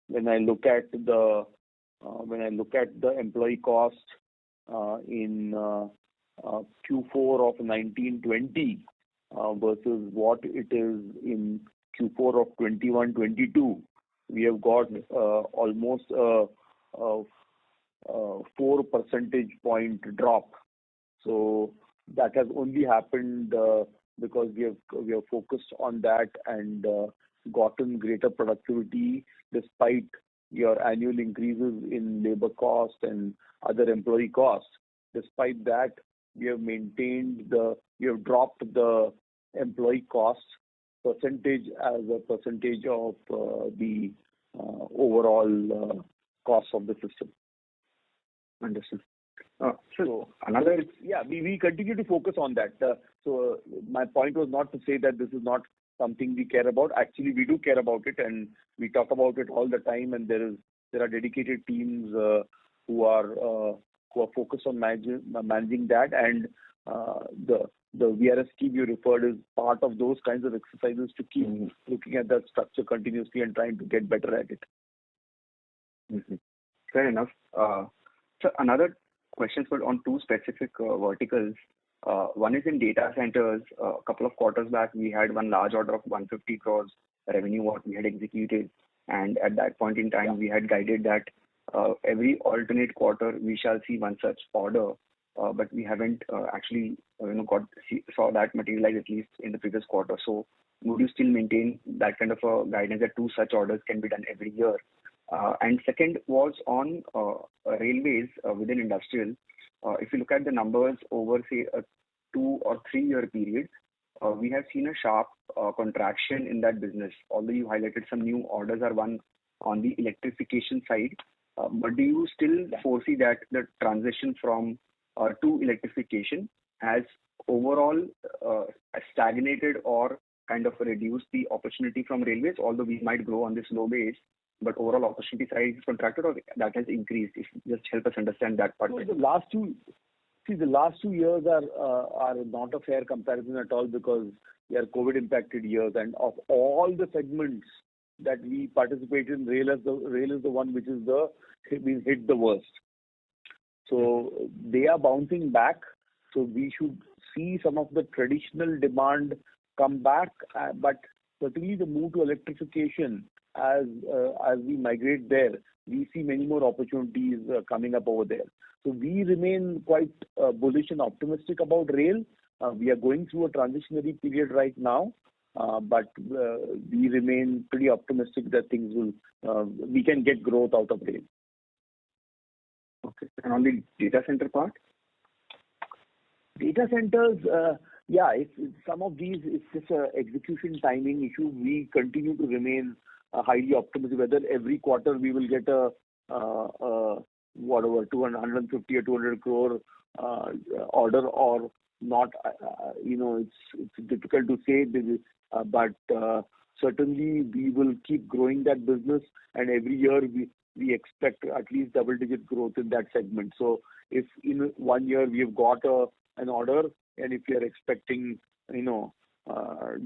When I look at the employee cost in Q4 of 19-20 versus what it is in Q4 of 21-22, we have got almost a 4 percentage point drop. So that has only happened because we have focused on that and gotten greater productivity despite your annual increases in labor cost and other employee costs. Despite that, we have dropped the employee cost percentage as a percentage of the overall cost of the system. Understood. We continue to focus on that. So my point was not to say that this is not something we care about. Actually, we do care about it, and we talk about it all the time. And there are dedicated teams who are focused on managing that. And the VRS scheme you referred is part of those kinds of exercises to keep looking at that structure continuously and trying to get better at it. Mm-hmm. Fair enough. So another question on two specific verticals. One is in data centers. A couple of quarters back, we had one large order of 150 crores revenue what we had executed. And at that point in time, we had guided that every alternate quarter we shall see one such order. But we haven't actually saw that materialize, at least in the previous quarter. So would you still maintain that kind of a guidance that 2 such orders can be done every year? And second was on railways within industrial. If you look at the numbers over, say, a 2 or 3 year period, we have seen a sharp contraction in that business. Although you highlighted some new orders are won on the electrification side, but do you still foresee that the transition from to electrification has overall stagnated or kind of reduced the opportunity from railways? Although we might grow on this low base, but overall opportunity size is contracted, or that has increased? If you just help us understand that part. So the last 2 years are not a fair comparison at all, because they are COVID impacted years, and of all the segments that we participate in, rail is the one which is been hit the worst. So they are bouncing back. So we should see some of the traditional demand come back, but certainly the move to electrification as we migrate there, we see many more opportunities coming up over there. So we remain quite bullish and optimistic about rail. We are going through a transitionary period right now, but we remain pretty optimistic that things will we can get growth out of rail. Okay. And on the data center part? Data centers, it's some of these, it's just a execution timing issue. We continue to remain highly optimistic whether every quarter we will get a whatever 250 or 200 crore order or not. It's difficult to say, but certainly we will keep growing that business, and every year we expect at least double-digit growth in that segment. So if in 1 year we have got an order, and if we are expecting,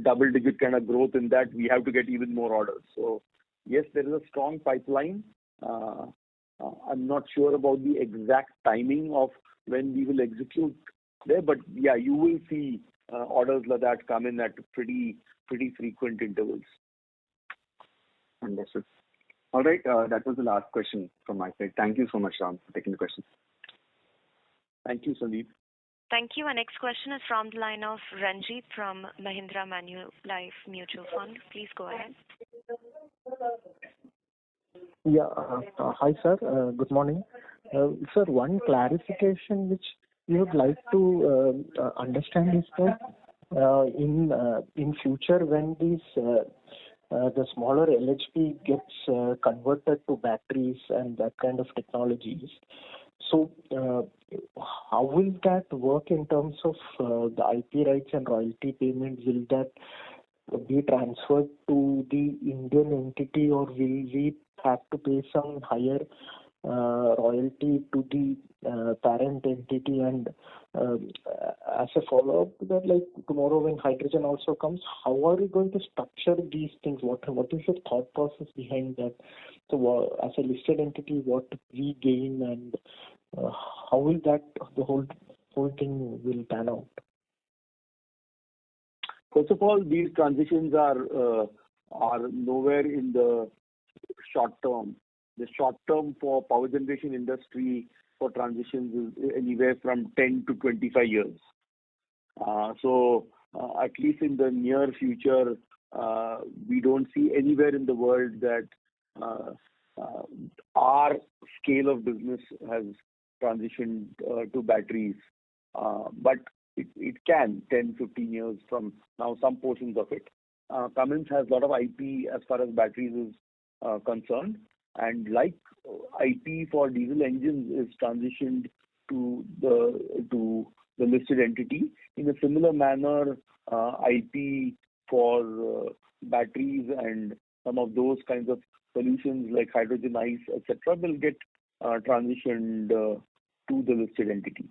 double-digit kind of growth in that, we have to get even more orders. So yes, there is a strong pipeline. I'm not sure about the exact timing of when we will execute there, but yeah, you will see orders like that come in at pretty frequent intervals. Understood. All right, that was the last question from my side. Thank you so much, Ram, for taking the question. Thank you, Sandeep. Thank you. Our next question is from the line of Ranjit from Mahindra Manulife Mutual Fund. Please go ahead. Yeah. Hi, sir. Good morning. Sir, one clarification which we would like to understand is that in future when the smaller LHP gets converted to batteries and that kind of technologies, so how will that work in terms of the IP rights and royalty payments? Will that be transferred to the Indian entity, or will we have to pay some higher royalty to the parent entity? And as a follow-up to that, like tomorrow when hydrogen also comes, how are we going to structure these things? What is your thought process behind that? So as a listed entity, what we gain, and how will that the whole thing will pan out? First of all, these transitions are nowhere in the short term. The short term for power generation industry for transitions is anywhere from 10 to 25 years. So at least in the near future, we don't see anywhere in the world that our scale of business has transitioned to batteries. But it can 10, 15 years from now, some portions of it. Cummins has a lot of IP as far as batteries is concerned, and like IP for diesel engines is transitioned to the listed entity. In a similar manner, IP for batteries and some of those kinds of solutions like hydrogen ice, etc., will get transitioned to the listed entity.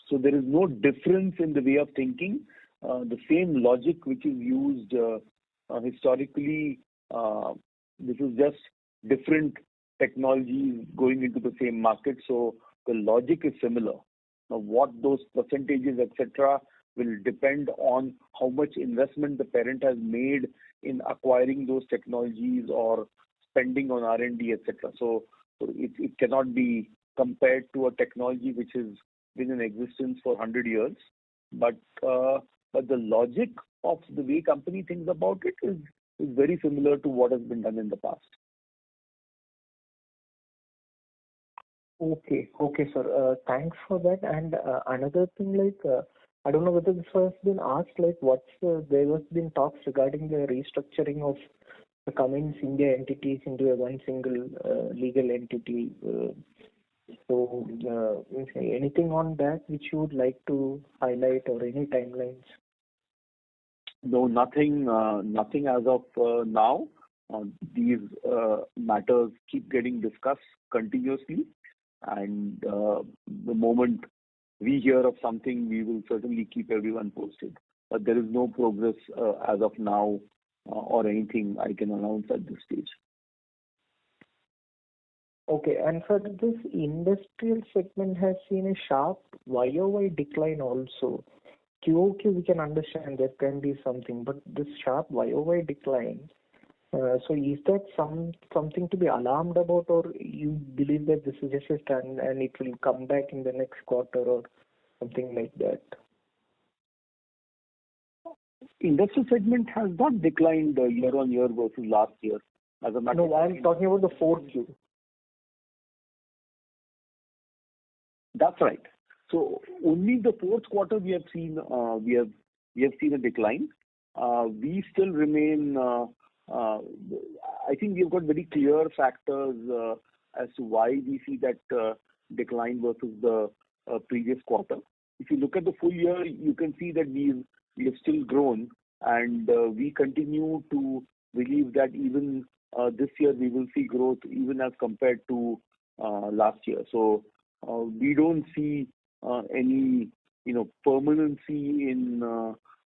So there is no difference in the way of thinking. The same logic which is used historically, this is just different technologies going into the same market. So the logic is similar. Now, what those percentages, etc., will depend on how much investment the parent has made in acquiring those technologies or spending on R&D, etc. So it cannot be compared to a technology which has been in existence for 100 years. But the logic of the way company thinks about it is very similar to what has been done in the past. Okay, sir. Thanks for that. And another thing, like I don't know whether this has been asked, like there has been talks regarding the restructuring of the Cummins India entities into a one single legal entity. So anything on that which you would like to highlight, or any timelines? No, nothing as of now. These matters keep getting discussed continuously, and the moment we hear of something, we will certainly keep everyone posted. But there is no progress as of now or anything I can announce at this stage. Okay, and sir, this industrial segment has seen a sharp YOY decline also. QOQ we can understand there can be something, but this sharp YOY decline. So is that something to be alarmed about, or you believe that this is just a trend and it will come back in the next quarter or something like that? Industrial segment has not declined year on year versus last year. As a matter No, I'm talking about the 4Q. That's right. So only the fourth quarter we have seen a decline. We still remain. I think we've got very clear factors as to why we see that decline versus the previous quarter. If you look at the full year, you can see that we have still grown, and we continue to believe that even this year we will see growth even as compared to last year. So we don't see any permanency in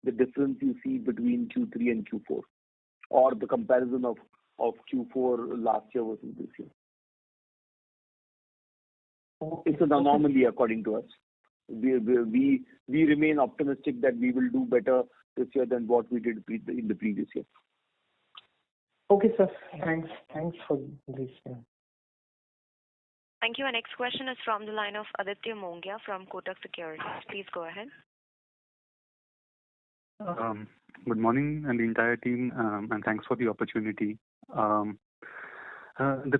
the difference you see between Q3 and Q4, or the comparison of Q4 last year versus this year. It's an anomaly according to us. We remain optimistic that we will do better this year than what we did in the previous year. Okay, sir. Thanks for this. Thank you. Our next question is from the line of Aditya Mongia from Kotak Securities. Please go ahead. Good morning, and the entire team, and thanks for the opportunity. The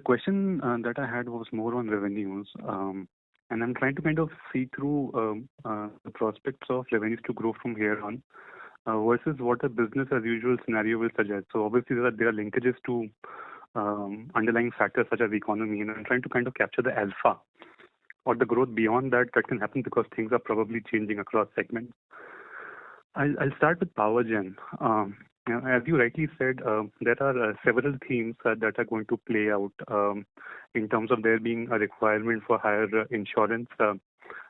question that I had was more on revenues, and I'm trying to kind of see through the prospects of revenues to grow from here on versus what a business as usual scenario will suggest. So obviously there are linkages to underlying factors such as the economy, and I'm trying to kind of capture the alpha or the growth beyond that can happen because things are probably changing across segments. I'll start with power gen. As you rightly said, there are several themes that are going to play out in terms of there being a requirement for higher insurance,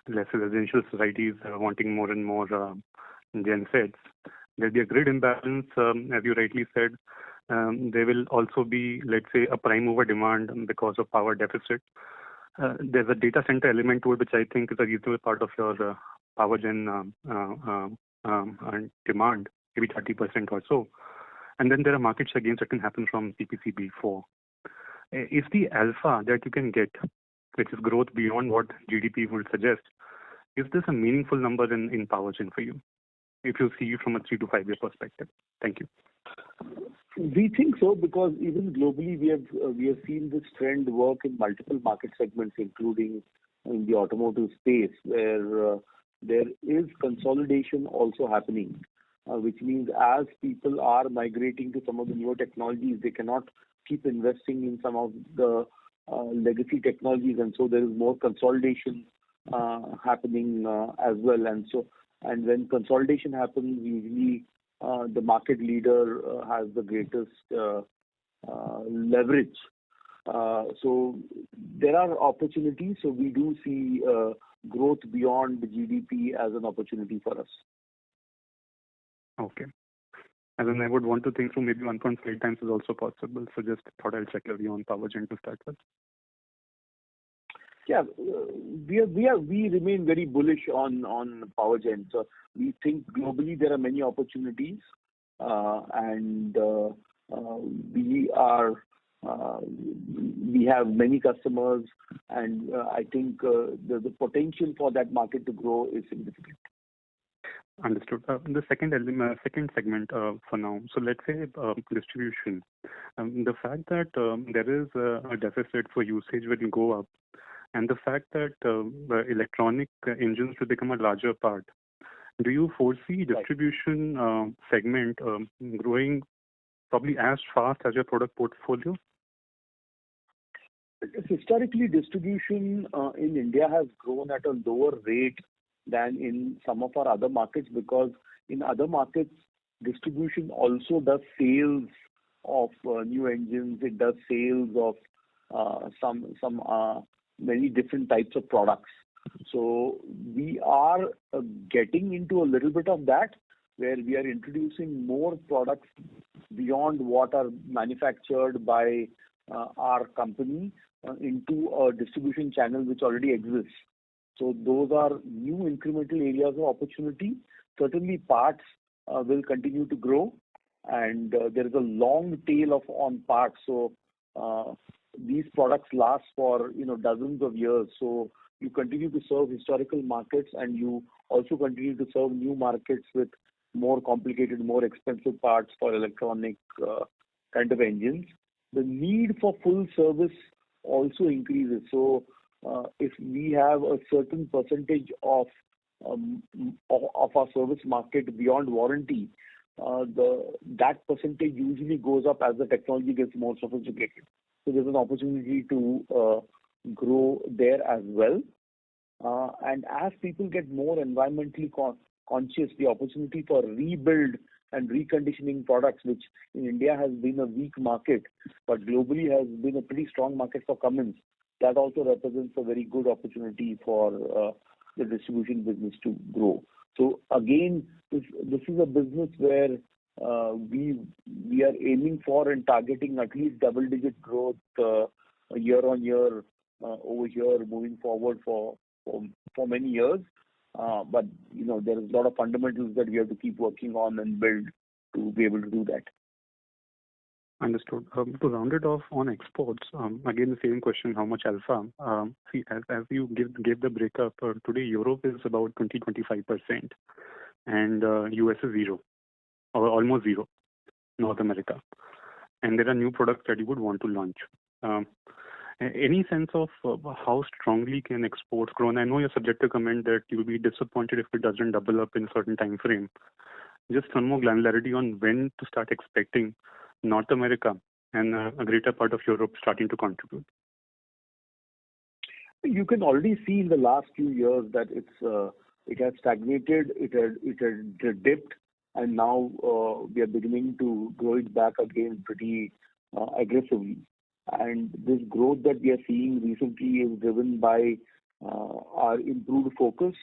less residential societies wanting more and more gen sets. There'll be a grid imbalance, as you rightly said. There will also be, let's say, a prime mover demand because of power deficit. There's a data center element to it, which I think is a reasonable part of your power gen demand, maybe 30% or so. And then there are market share gains that can happen from CPCB4. Is the alpha that you can get, which is growth beyond what GDP would suggest, is this a meaningful number in power gen for you, if you see it from a 3 to 5 year perspective? Thank you. We think so, because even globally we have seen this trend work in multiple market segments, including in the automotive space, where there is consolidation also happening, which means as people are migrating to some of the newer technologies, they cannot keep investing in some of the legacy technologies, and so there is more consolidation happening as well. And when consolidation happens, usually the market leader has the greatest leverage. So there are opportunities. So we do see growth beyond the GDP as an opportunity for us. Okay. And then I would want to think through maybe 1.5 times is also possible. So just thought I'll check your view on power gen to start with. Yeah, we remain very bullish on power gen. So we think globally there are many opportunities, and we have many customers, and I think the potential for that market to grow is significant. Understood. The second segment for now. So let's say distribution. The fact that there is a deficit for usage will go up, and the fact that electronic engines will become a larger part. Do you foresee distribution segment growing probably as fast as your product portfolio? Historically, distribution in India has grown at a lower rate than in some of our other markets, because in other markets, distribution also does sales of new engines. It does sales of some many different types of products. So we are getting into a little bit of that, where we are introducing more products beyond what are manufactured by our company into a distribution channel which already exists. So those are new incremental areas of opportunity. Certainly parts will continue to grow, and there is a long tail on parts. So these products last for dozens of years. So you continue to serve historical markets, and you also continue to serve new markets with more complicated, more expensive parts for electronic kind of engines. The need for full service also increases. So if we have a certain percentage of our service market beyond warranty, that percentage usually goes up as the technology gets more sophisticated. So there's an opportunity to grow there as well. And as people get more environmentally conscious, the opportunity for rebuild and reconditioning products, which in India has been a weak market, but globally has been a pretty strong market for Cummins, that also represents a very good opportunity for the distribution business to grow. So again, this is a business where we are aiming for and targeting at least double-digit growth year on year over here moving forward for many years. But there is a lot of fundamentals that we have to keep working on and build to be able to do that. Understood. To round it off on exports, again the same question: how much alpha? See, as you gave the breakup, today Europe is about 20-25%, and US is zero, or almost zero. North America, and there are new products that you would want to launch. Any sense of how strongly can exports grow? And I know your subjective comment that you will be disappointed if it doesn't double up in a certain time frame. Just some more granularity on when to start expecting North America and a greater part of Europe starting to contribute. You can already see in the last few years that it has stagnated, it had dipped, and now we are beginning to grow it back again pretty aggressively. And this growth that we are seeing recently is driven by our improved focus,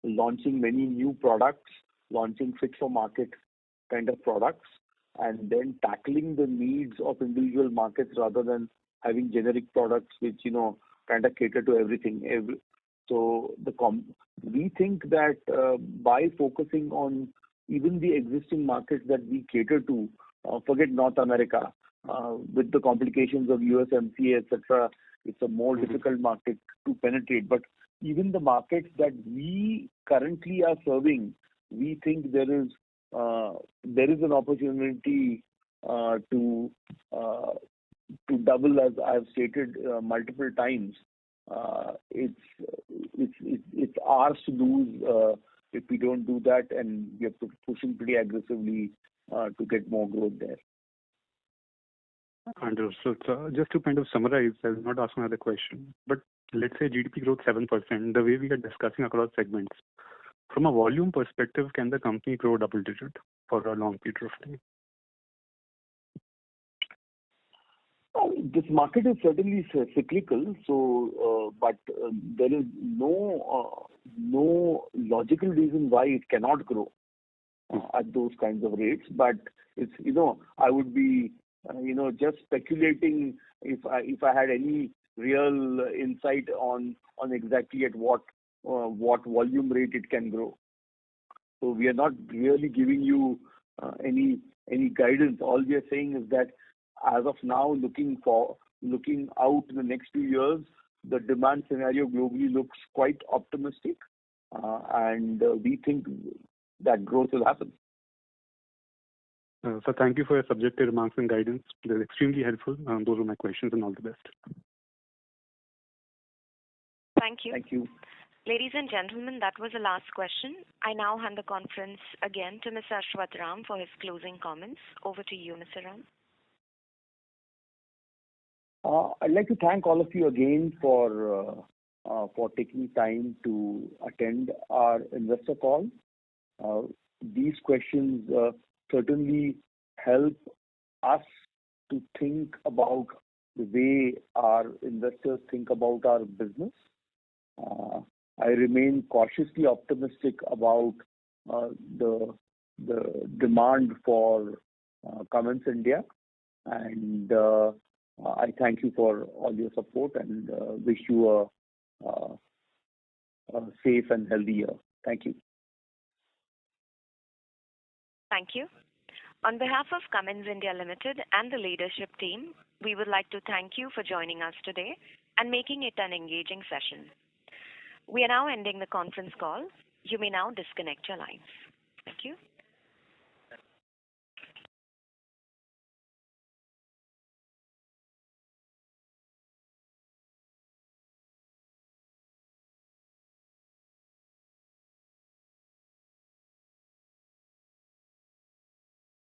launching many new products, launching fit for market kind of products, and then tackling the needs of individual markets rather than having generic products which kind of cater to everything. So we think that by focusing on even the existing markets that we cater to, forget North America, with the complications of USMCA, etc., it's a more difficult market to penetrate. But even the markets that we currently are serving, we think there is an opportunity to double, as I have stated multiple times. It's ours to lose if we don't do that, and we are pushing pretty aggressively to get more growth there. Understood. So just to kind of summarize, I will not ask another question, but let's say GDP growth 7%, the way we are discussing across segments, from a volume perspective, can the company grow double digit for a long period of time? This market is certainly cyclical, so but there is no logical reason why it cannot grow at those kinds of rates. But it's I would be just speculating if I had any real insight on exactly at what volume rate it can grow. So we are not really giving you any guidance. All we are saying is that as of now, looking out in the next 2 years, the demand scenario globally looks quite optimistic, and we think that growth will happen. So thank you for your subjective remarks and guidance. They're extremely helpful. Those are my questions, and all the best. Thank you. Thank you. Ladies and gentlemen, that was the last question. I now hand the conference again to Mr. Ashwath Ram for his closing comments. Over to you, Mr. Ram. I'd like to thank all of you again for taking time to attend our investor call. These questions certainly help us to think about the way our investors think about our business. I remain cautiously optimistic about the demand for Cummins India, and I thank you for all your support and wish you a safe and healthy year. Thank you. Thank you. On behalf of Cummins India Limited and the leadership team, we would like to thank you for joining us today and making it an engaging session. We are now ending the conference call. You may now disconnect your lines. Thank you.